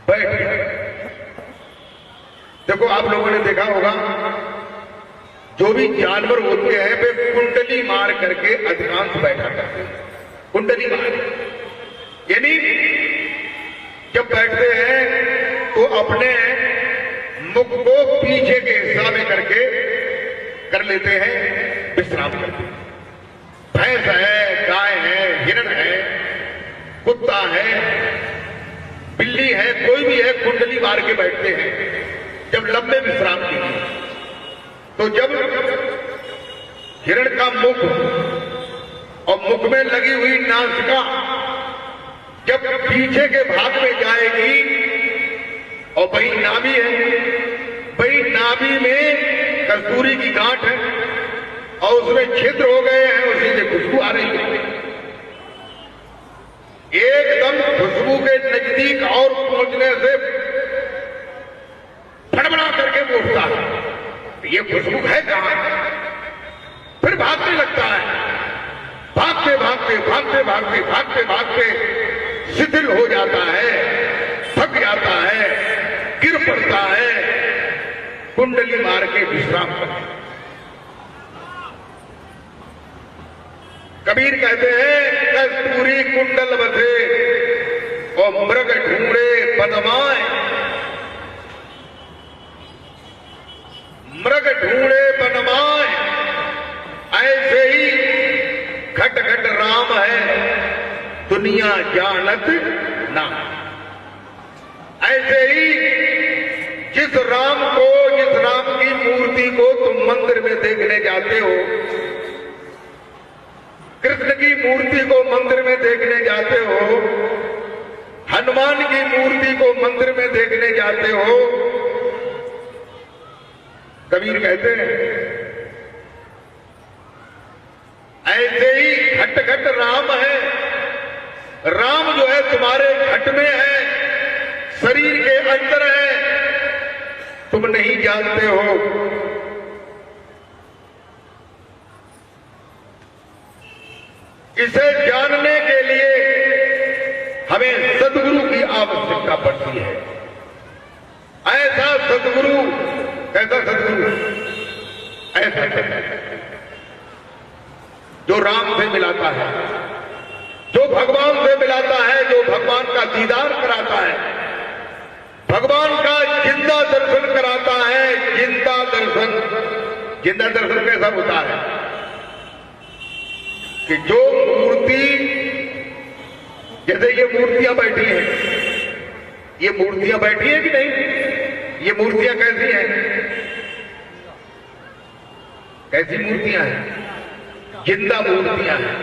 बैठ। देखो आप लोगों ने देखा होगा जो भी जानवर होते हैं वे कुंडली मार करके अधिकांश बैठा करते हैं। कुंडली मार यानी जब बैठते हैं तो अपने मुख को पीछे के हिस्सा में करके कर लेते हैं, विश्राम करते हैं। भैंस है, गाय है, हिरण है, कुत्ता है, बिल्ली है, कोई भी है, कुंडली मार के बैठते हैं जब लंबे विश्राम के लिए। तो जब हिरण का मुख और मुख में लगी हुई नासिका जब पीछे के भाग में जाएगी और वही नाभि है, वही नाभि में कस्तूरी की गांठ है और उसमें छिद्र हो गए हैं, उसी से खुशबू आ रही है। एकदम खुशबू के नजदीक और पहुंचने से फड़फड़ा करके वो उठता है, ये खुशबू है कहां? फिर भागने लगता है, भागते भागते भागते भागते भागते भागते शिथिल हो जाता है, थक जाता है, गिर पड़ता है, कुंडली मार के विश्राम करता है। कबीर कहते हैं कस्तूरी कुंडल बसे और मृग ढूंढे पदमाए, मृग ढूंढे बनमाए। ऐसे ही घट घट राम है दुनिया जानत ना। ऐसे ही जिस राम को, जिस राम की मूर्ति को तुम मंदिर में देखने जाते हो, कृष्ण की मूर्ति को मंदिर में देखने जाते हो, हनुमान की मूर्ति को मंदिर में देखने जाते हो, कबीर कहते हैं ऐसे ही घट घट राम है। राम जो है तुम्हारे घट में है, शरीर के अंदर है, तुम नहीं जानते हो। इसे जानने के लिए हमें सद्गुरु की आवश्यकता पड़ती है। ऐसा सद्गुरु, कैसा सद्गुरु? ऐसा सद्गुरु जो राम से मिलाता है, जो भगवान से मिलाता है, जो भगवान का दीदार कराता है, भगवान का जिंदा दर्शन कराता है। जिंदा दर्शन, जिंदा दर्शन कैसा होता है कि जो मूर्ति, जैसे ये मूर्तियां बैठी हैं, ये मूर्तियां बैठी है कि नहीं? ये मूर्तियां कैसी हैं? कैसी मूर्तियां हैं? जिंदा मूर्तियां हैं।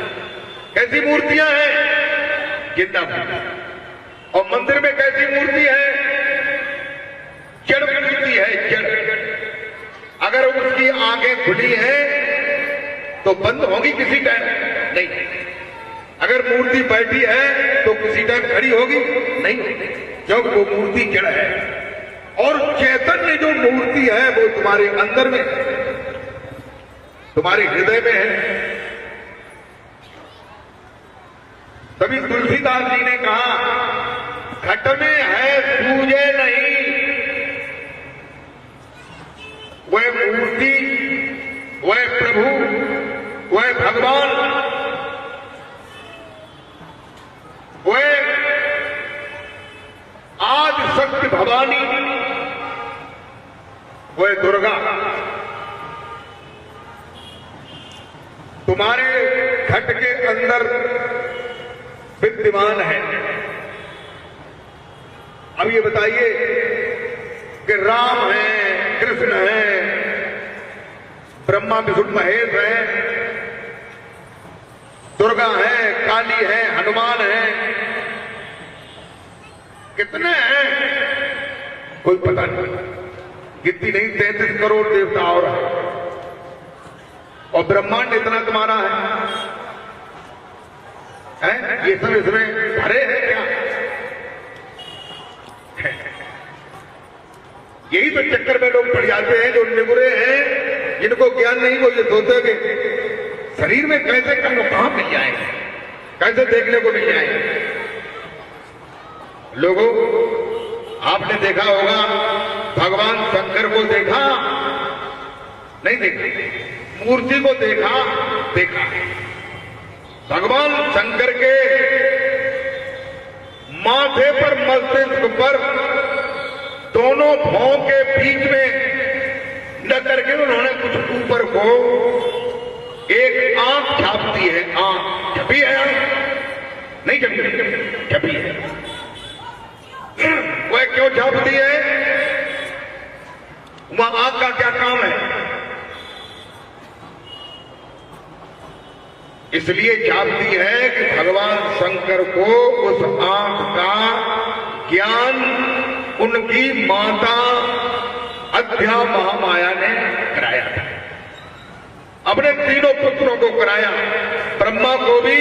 कैसी मूर्तियां हैं? जिंदा मूर्ति। और मंदिर में कैसी मूर्ति है? जड़ मूर्ति है, जड़। अगर उसकी आंखें खुली हैं तो बंद होगी किसी टाइम? नहीं। अगर मूर्ति बैठी है तो किसी टाइम खड़ी होगी? नहीं, क्योंकि वो मूर्ति जड़ है। और चैतन्य जो मूर्ति है वो तुम्हारे अंदर में, तुम्हारे हृदय में है। तभी तुलसीदास जी ने कहा घट में है सूझे नहीं, वह मूर्ति, वह प्रभु, वह भगवान, वह आदि शक्ति भवानी, वह दुर्गा तुम्हारे घट के अंदर विद्यमान है। अब ये बताइए कि राम है, कृष्ण है, ब्रह्मा विष्णु महेश है, दुर्गा है, काली है, हनुमान है, कितने हैं कोई पता नहीं, गिनती नहीं। 33 करोड़ देवता और है, और ब्रह्मांड इतना तुम्हारा हैं? ये सब इसमें भरे हैं क्या? यही तो चक्कर में लोग पड़ जाते हैं, जो निगुरे हैं, जिनको ज्ञान नहीं, वो ये सोचते कि शरीर में कैसे कहाँ मिल जाएंगे, कैसे देखने को मिल जाएंगे। लोगों, आपने देखा होगा, भगवान शंकर को देखा नहीं देखा, मूर्ति को देखा। भगवान शंकर के माथे पर, मस्तिष्क पर, दोनों भौं के बीच में न करके उन्होंने कुछ ऊपर को एक आंख छाप दी है। आंख छपी है, आंख नहीं छपी है। वह क्यों छाप दी है? वहां आंख का क्या काम है? इसलिए छाप दी है कि भगवान शंकर को उस आंख का ज्ञान उनकी माता अद्या महामाया ने कराया था। अपने तीनों पुत्रों को कराया, ब्रह्मा को भी,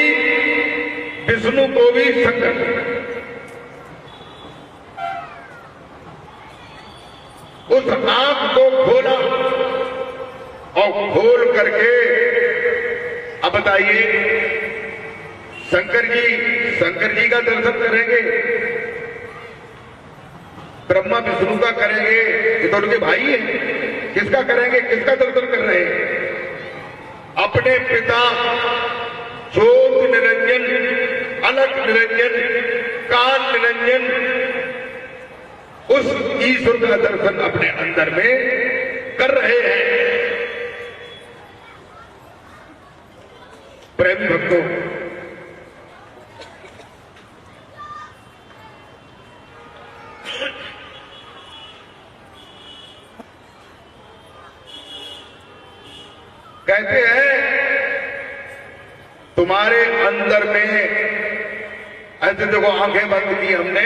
विष्णु को भी, शंकर को। उस आंख को खोला और खोल करके अब बताइए, शंकर जी का दर्शन करेंगे, ब्रह्मा विष्णु का करेंगे, ये तो उनके भाई हैं। किसका करेंगे, किसका दर्शन कर रहे हैं? अपने पिता ज्योत निरंजन, अलख निरंजन, काल निरंजन, उस ईश्वर का दर्शन अपने अंदर में कर रहे हैं। प्रेम भक्तों, कहते हैं तुम्हारे अंदर में, ऐसे देखो आंखें बंद की हमने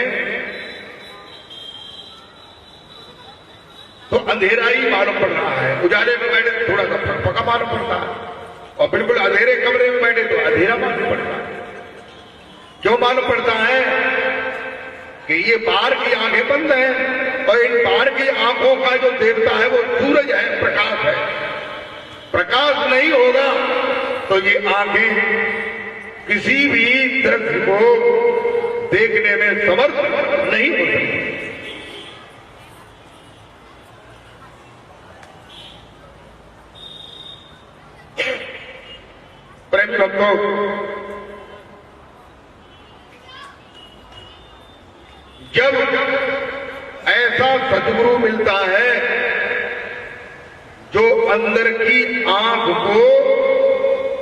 तो अंधेरा ही मालूम पड़ रहा है, उजाले में बैठे थोड़ा सा फकफका मालूम पड़ता है, और बिल्कुल अंधेरे कमरे में बैठे तो अंधेरा मालूम पड़ता है। क्यों मालूम पड़ता है? कि ये बाहर की आंखें बंद हैं, और इन बाहर की आंखों का जो देवता है वो सूरज है, प्रकाश है। प्रकाश नहीं होगा तो ये आंखें किसी भी दृश्य को देखने में समर्थ नहीं हो सकती। प्रेम भक्तों, जब ऐसा सद्गुरु मिलता है जो अंदर की आंख को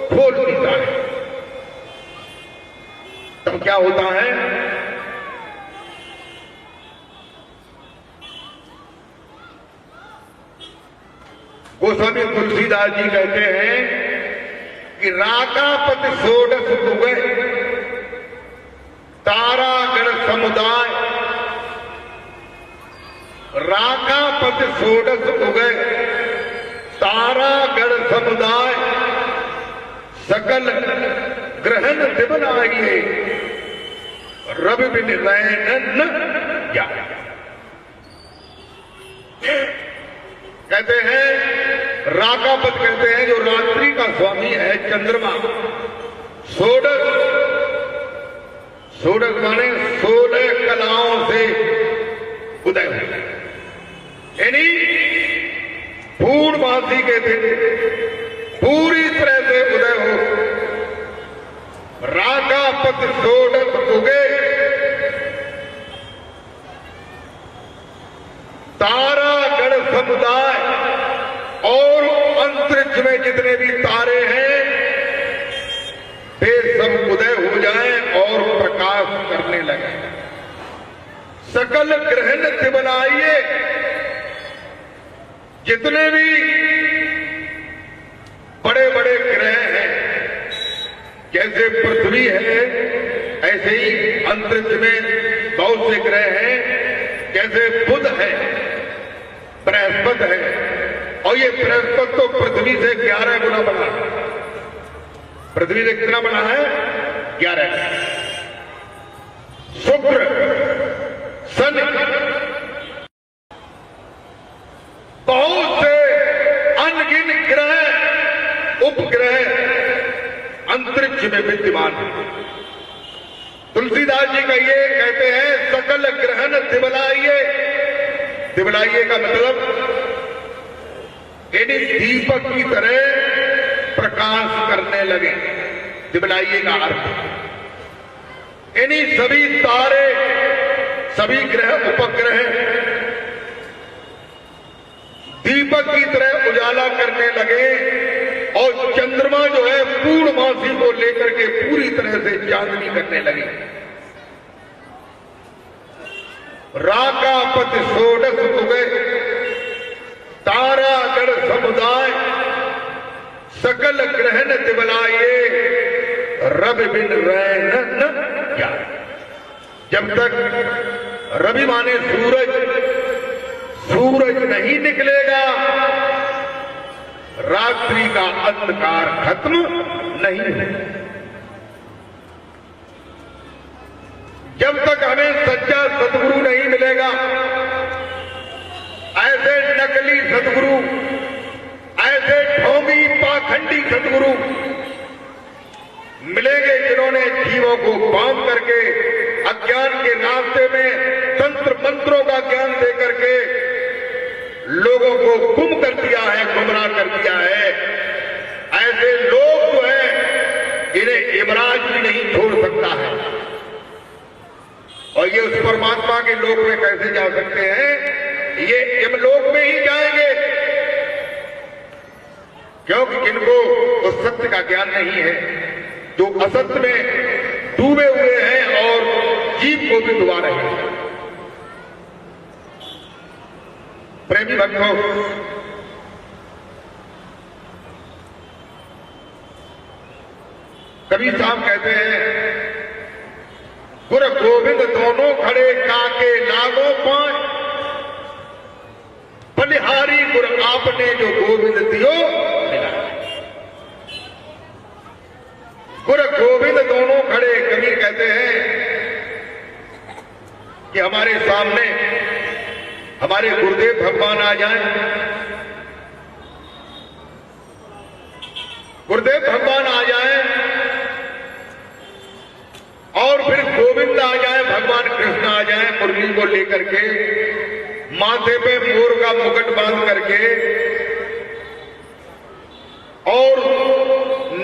खोल देता है, तब क्या होता है? गोस्वामी तुलसीदास जी कहते हैं कि राकापति षोडश दुगे तारागण समुदाय, राकापति षोडश दुगे तारागण समुदाय, सकल ग्रहण दिवनाइए, रवि बिन नयन क्या। कहते हैं, राकापत कहते हैं जो रात्रि का स्वामी है, चंद्रमा। षोडश माने 16 कलाओं से उदय होता है, यानी पूर्णमासी के दिन पूरी तरह से उदय हो। राकापत षोडश उगे, तारागण समुदाय, और अंतरिक्ष में जितने भी तारे हैं वे सब उदय हो जाएं और प्रकाश करने लगे। सकल ग्रहण से बनाइए, जितने भी बड़े बड़े ग्रह हैं, जैसे पृथ्वी है ऐसे ही अंतरिक्ष में बहुत से ग्रह हैं, जैसे बुध है, बृहस्पति है, और ये बृहस्पति तो पृथ्वी से 11 गुना बड़ा है। पृथ्वी से कितना बड़ा है? 11 शुक्र, शनि, बहुत से अनगिन ग्रह उपग्रह अंतरिक्ष में विद्यमान है। तुलसीदास जी कहते हैं सकल ग्रहण दिवलाइए। दिवलाइए का मतलब यानी दीपक की तरह प्रकाश करने लगे। दिवलाइए का अर्थ यानी सभी तारे, सभी ग्रह उपग्रह दीपक की तरह उजाला करने लगे और चंद्रमा जो है पूर्णमासी को लेकर के पूरी तरह से चांदनी करने लगी। राकापति षोडश तुगे तारा गण समुदाय सकल ग्रहण दिवलाए रवि बिन रैन न क्या। जब तक रवि माने सूरज नहीं निकलेगा रात्रि का अंधकार खत्म नहीं है। जब तक हमें सच्चा सतगुरु नहीं मिलेगा, ऐसे नकली सतगुरु, ऐसे ढोंगी पाखंडी सतगुरु मिलेंगे जिन्होंने जीवों को बांध करके अज्ञान के रास्ते में तंत्र मंत्रों का ज्ञान दे करके लोगों को गुम कर दिया है, गुमराह कर दिया है। ऐसे लोग जो है इन्हें यमराज भी नहीं छोड़ सकता है। और ये उस परमात्मा के लोक में कैसे जा सकते हैं? ये यमलोक में ही जाएंगे, क्योंकि जिनको उस सत्य का ज्ञान नहीं है, जो असत्य में डूबे हुए हैं और जीव को भी डुबा रहे हैं। प्रेमी भक्तों, कबीर साहब कहते हैं गुर गोविंद दोनों खड़े काके लागो पाए, बलिहारी गुर आपने जो गोविंद दियो मिला। गुर गोविंद दोनों खड़े। कबीर कहते हैं कि हमारे सामने हमारे गुरुदेव भगवान आ जाएं, गुरुदेव भगवान आ जाएं और फिर गोविंद आ जाए, भगवान कृष्ण आ जाए मुरली को लेकर के, माथे पे मोर का मुकुट बांध करके और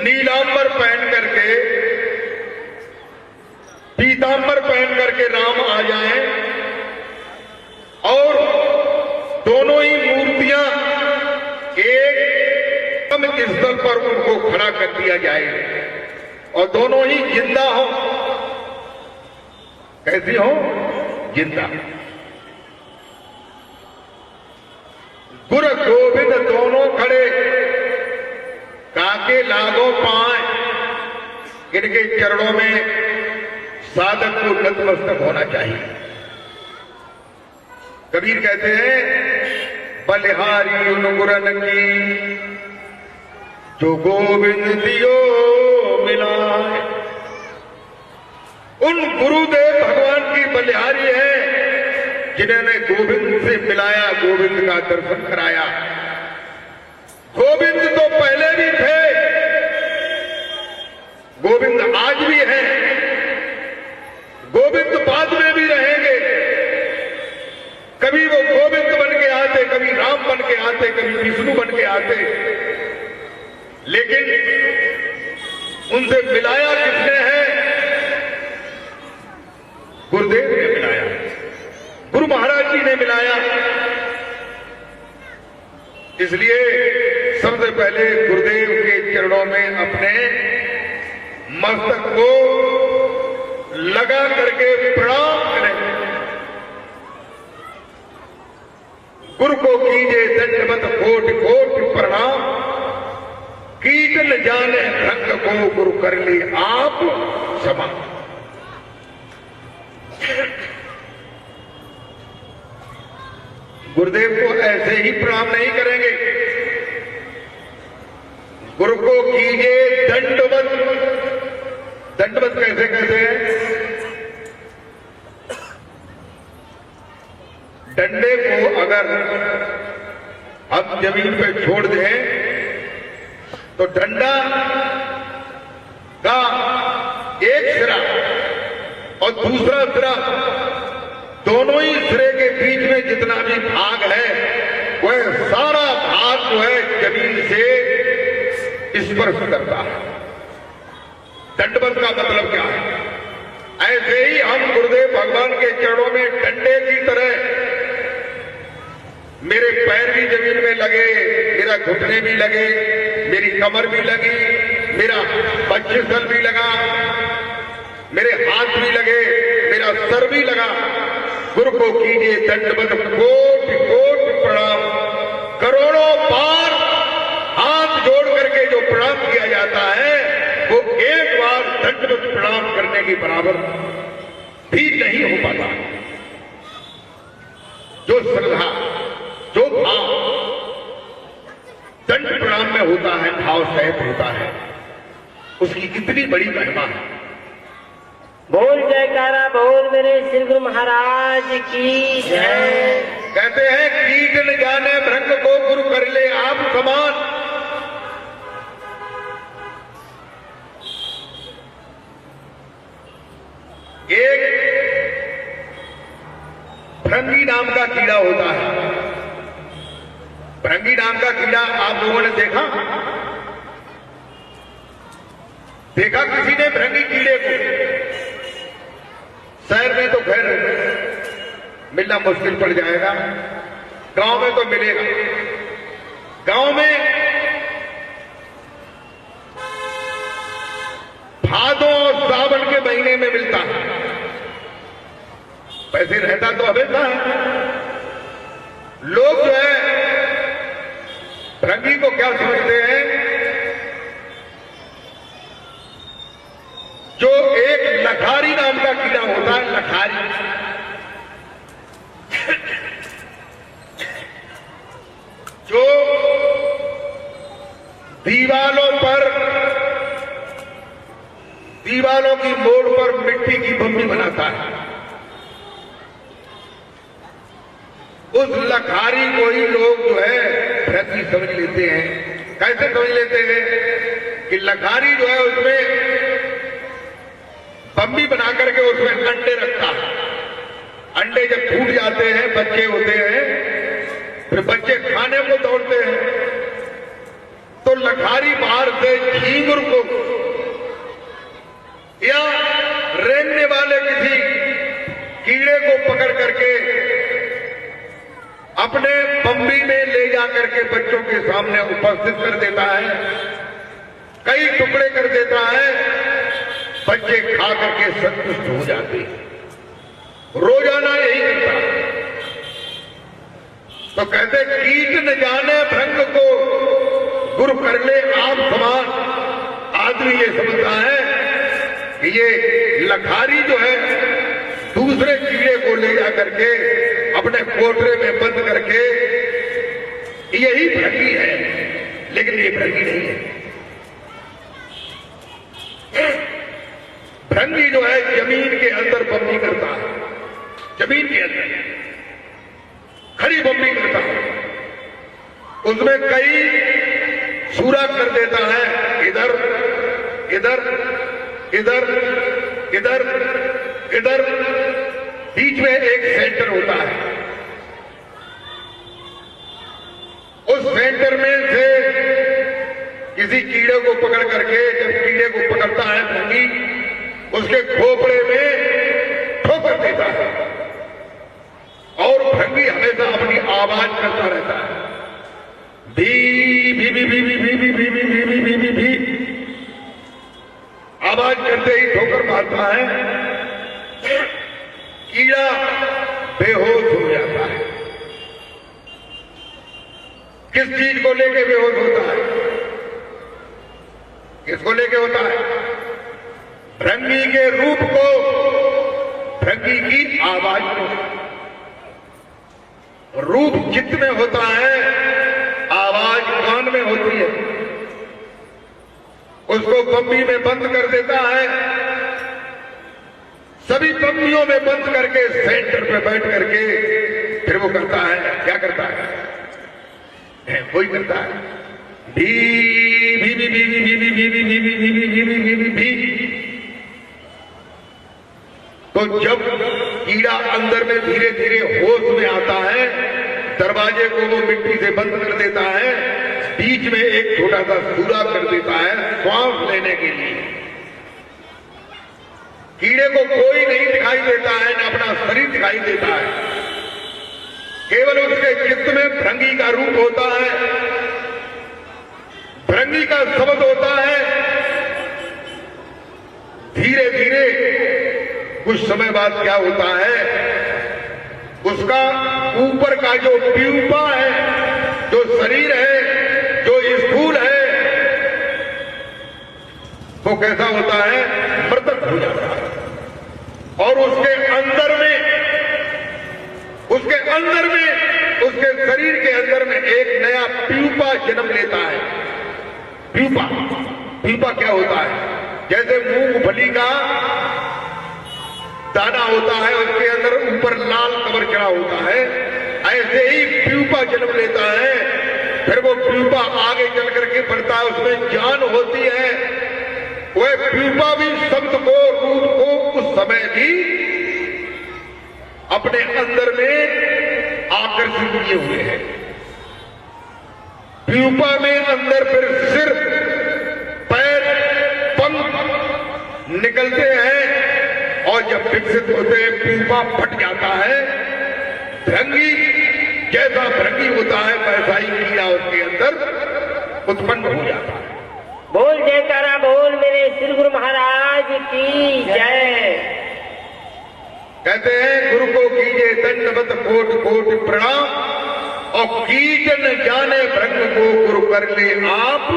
नीलांबर पहन करके, पीतांबर पहन करके राम आ जाए और दोनों ही मूर्तियां एक स्थल पर उनको खड़ा कर दिया जाए और दोनों ही जिंदा हो। कैसी हो? जिंदा। गुर गोविंद दोनों खड़े काके लागो पाए। इनके चरणों में साधक को नतमस्तक होना चाहिए। कबीर कहते हैं बलिहारी उन गुरन की जो गोविंद दियो मिलाए। उन गुरुदेव भगवान की बलिहारी है जिन्होंने गोविंद से मिलाया, गोविंद का दर्शन कराया। गोविंद तो पहले भी थे, गोविंद आज भी है, गोविंद बाद में भी रहेंगे। कभी वो गोविंद बन के आते, कभी राम बन के आते, कभी विष्णु बन के आते, लेकिन उनसे मिलाया किसने है? गुरुदेव ने मिलाया, गुरु महाराज जी ने मिलाया। इसलिए सबसे पहले गुरुदेव के चरणों में अपने मस्तक को लगा करके प्रणाम करें। गुरु को कीजिए दंडवत कोटि कोटि प्रणाम, कीजन जाने रंग को गुरु कर ली आप क्षमा। गुरुदेव को ऐसे ही प्रणाम नहीं करेंगे, गुरु को कीजिए दंडवत। दंडवत कैसे कहते हैं? डंडे को अगर हम जमीन पे छोड़ दें तो डंडा का एक सिरा और दूसरा सिरा, दोनों ही सिरे के बीच में जितना भी भाग है वह सारा भाग जो है जमीन से स्पर्श करता है। दंडवत का मतलब क्या है? ऐसे ही हम गुरुदेव भगवान के चरणों में डंडे की तरह, मेरे पैर भी जमीन में लगे, मेरा घुटने भी लगे, मेरी कमर भी लगी, मेरा वक्षस्थल भी लगा, मेरे हाथ भी लगे, मेरा सर भी लगा। गुरु को कीजिए दंडवत कोटि कोटि प्रणाम। करोड़ों बार हाथ जोड़ करके जो प्रणाम किया जाता है वो एक बार दंडवत प्रणाम करने के बराबर भी नहीं हो पाता। जो श्रद्धा, जो भाव दंड प्रणाम में होता है, भाव सहित होता है, उसकी कितनी बड़ी महिमा है। बोल जयकारा बोल मेरे श्री गुरु महाराज की जय। कहते हैं कीट न जाने भृंग को गुरु कर ले आप समान। एक भृंगी नाम का कीड़ा होता है। भृंगी नाम का कीड़ा आप लोगों ने देखा किसी ने भृंगी कीड़े को? शहर में तो खैर मिलना मुश्किल पड़ जाएगा, गांव में तो मिलेगा। गांव में भादों और सावन के महीने में मिलता है। पैसे रहता तो हमेशा है। लोग जो है भृंगी को क्या समझते हैं? जो एक लखारी नाम का कीड़ा होता है, लखारी, जो दीवालों की मोड़ पर मिट्टी की बम्बी बनाता है। उस लखारी को ही लोग जो है भृंगी समझ लेते हैं। कैसे समझ लेते हैं? कि लखारी जो है उसमें बम्बी बना करके उसमें अंडे रखता है। अंडे जब फूट जाते हैं, बच्चे होते हैं, फिर बच्चे खाने को दौड़ते हैं, तो लखारी बाहर से झींगुर को या रेंगने वाले किसी कीड़े को पकड़ करके अपने बम्बी में ले जाकर के बच्चों के सामने उपस्थित कर देता है, कई टुकड़े कर देता है। बच्चे खा करके संतुष्ट हो जाते हैं। रोजाना यही करता है। तो कहते कीट न जाने भृंग को गुरु कर ले आप समान। आदमी ये समझता है कि ये लखारी जो है दूसरे कीड़े को ले जा करके अपने कोटरे में बंद करके यही भृंगी है, लेकिन ये भृंगी नहीं है। भृंगी जो है जमीन के अंदर बम्बी करता है, जमीन के अंदर खड़ी बम्बी करता है, उसमें कई सूरा कर देता है, इधर इधर इधर इधर इधर, बीच में एक सेंटर होता है। उस सेंटर में से किसी कीड़े को पकड़ करके, जब कीड़े को पकड़ता है भृंगी, उसके खोपड़े में ठोकर देता है और भृंगी हमेशा अपनी आवाज करता रहता है, भी भी भी भी भी भी भी भी भी भी भी भी भी आवाज करते ही ठोकर मारता है। कीड़ा बेहोश हो जाता है। किस चीज को लेके बेहोश होता है? किसको लेके होता है? भृंगी के रूप को, भृंगी की आवाज को। रूप चित्त में होता है, आवाज कान में होती है। उसको बम्बी में बंद कर देता है, सभी पंक्तियों में बंद करके सेंटर पे बैठ करके फिर वो करता है, क्या करता है? वही करता है, भी भी भी भी भी भी भी भी भी भी भी भी भी भी भी। तो जब कीड़ा अंदर में धीरे धीरे होश में आता है, दरवाजे को वो मिट्टी से बंद कर देता है, बीच में एक छोटा सा सूरा कर देता है श्वास लेने के लिए। कीड़े को कोई नहीं दिखाई देता है, न अपना शरीर दिखाई देता है, केवल उसके चित्त में भृंगी का रूप होता है, भृंगी का शब्द होता है। धीरे धीरे कुछ समय बाद क्या होता है, उसका ऊपर का जो प्यूपा है, जो शरीर है, जो स्थूल है, वो कैसा होता है? मृतक हो जाता है। और उसके अंदर में उसके शरीर के अंदर में एक नया प्यूपा जन्म लेता है। प्यूपा क्या होता है? जैसे मूंगफली का दाना होता है, उसके अंदर ऊपर लाल कवर चढ़ा होता है, ऐसे ही प्यूपा जन्म लेता है। फिर वो प्यूपा आगे चल करके बढ़ता है, उसमें जान होती है। वह प्यूपा भी शब्द को, रूप को उस समय भी अपने अंदर में आकर्षित किए हुए हैं। प्यूपा में अंदर फिर सिर, पैर, पंख निकलते हैं और जब विकसित होते हैं प्यूपा फट जाता है। भृंगी जैसा भृंगी होता है वैसा ही कीड़ा उसके अंदर उत्पन्न हो जाता है। बोल जयकारा बोल मेरे श्री गुरु महाराज की जय। कहते हैं गुरु को कीजिए दंडवत कोट कोट प्रणाम, और कीटन जाने भृंग को गुरु कर ले आप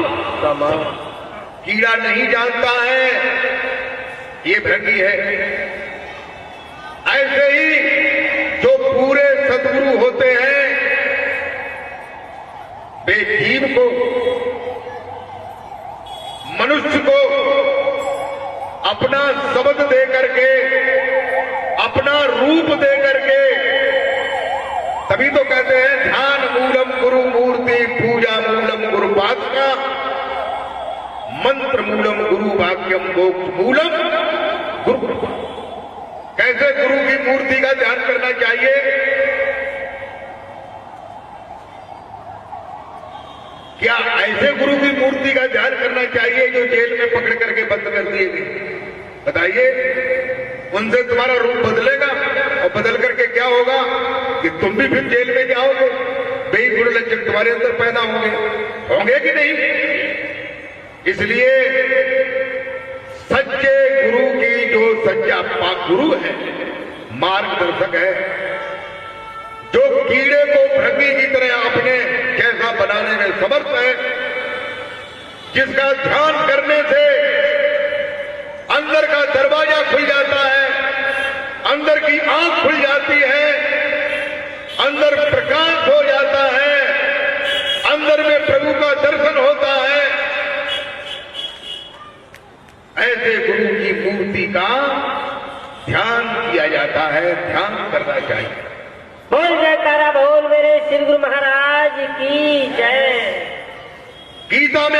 समान। कीड़ा नहीं जानता है ये भृंगी है। ऐसे ही जो पूरे सद्गुरु होते हैं वे जीव को, मनुष्य को अपना शब्द दे करके, अपना रूप दे करके, तभी तो कहते हैं ध्यान मूलम गुरु मूर्ति, पूजा मूलम गुरु वाक्य, मंत्र मूलम गुरु वाक्यम, मोक्ष मूलम गुरु। कैसे गुरु की मूर्ति का ध्यान करना चाहिए? क्या ऐसे गुरु की मूर्ति का ध्यान करना चाहिए जो जेल में पकड़ करके बंद कर दिए गए? बताइए, उनसे तुम्हारा रूप बदलेगा और बदल करके क्या होगा कि तुम भी फिर जेल में जाओगे, बेई गुण लक्षण तुम्हारे अंदर पैदा होंगे कि नहीं? इसलिए सच्चे गुरु की जो सच्चा पाक गुरु है, मार्गदर्शक है, जो कीड़े को भृंगी की तरह अपने जैसा बनाने में समर्थ है, जिसका ध्यान करने से अंदर का दरवाजा खुल जाता है, अंदर की आंख खुल जाती है, अंदर प्रकाश हो जाता है, अंदर में प्रभु का दर्शन होता है। ऐसे गुरु की मूर्ति का ध्यान किया जाता है, ध्यान करना चाहिए। बोल जयकारा बोल मेरे श्री गुरु महाराज की जय। गीता में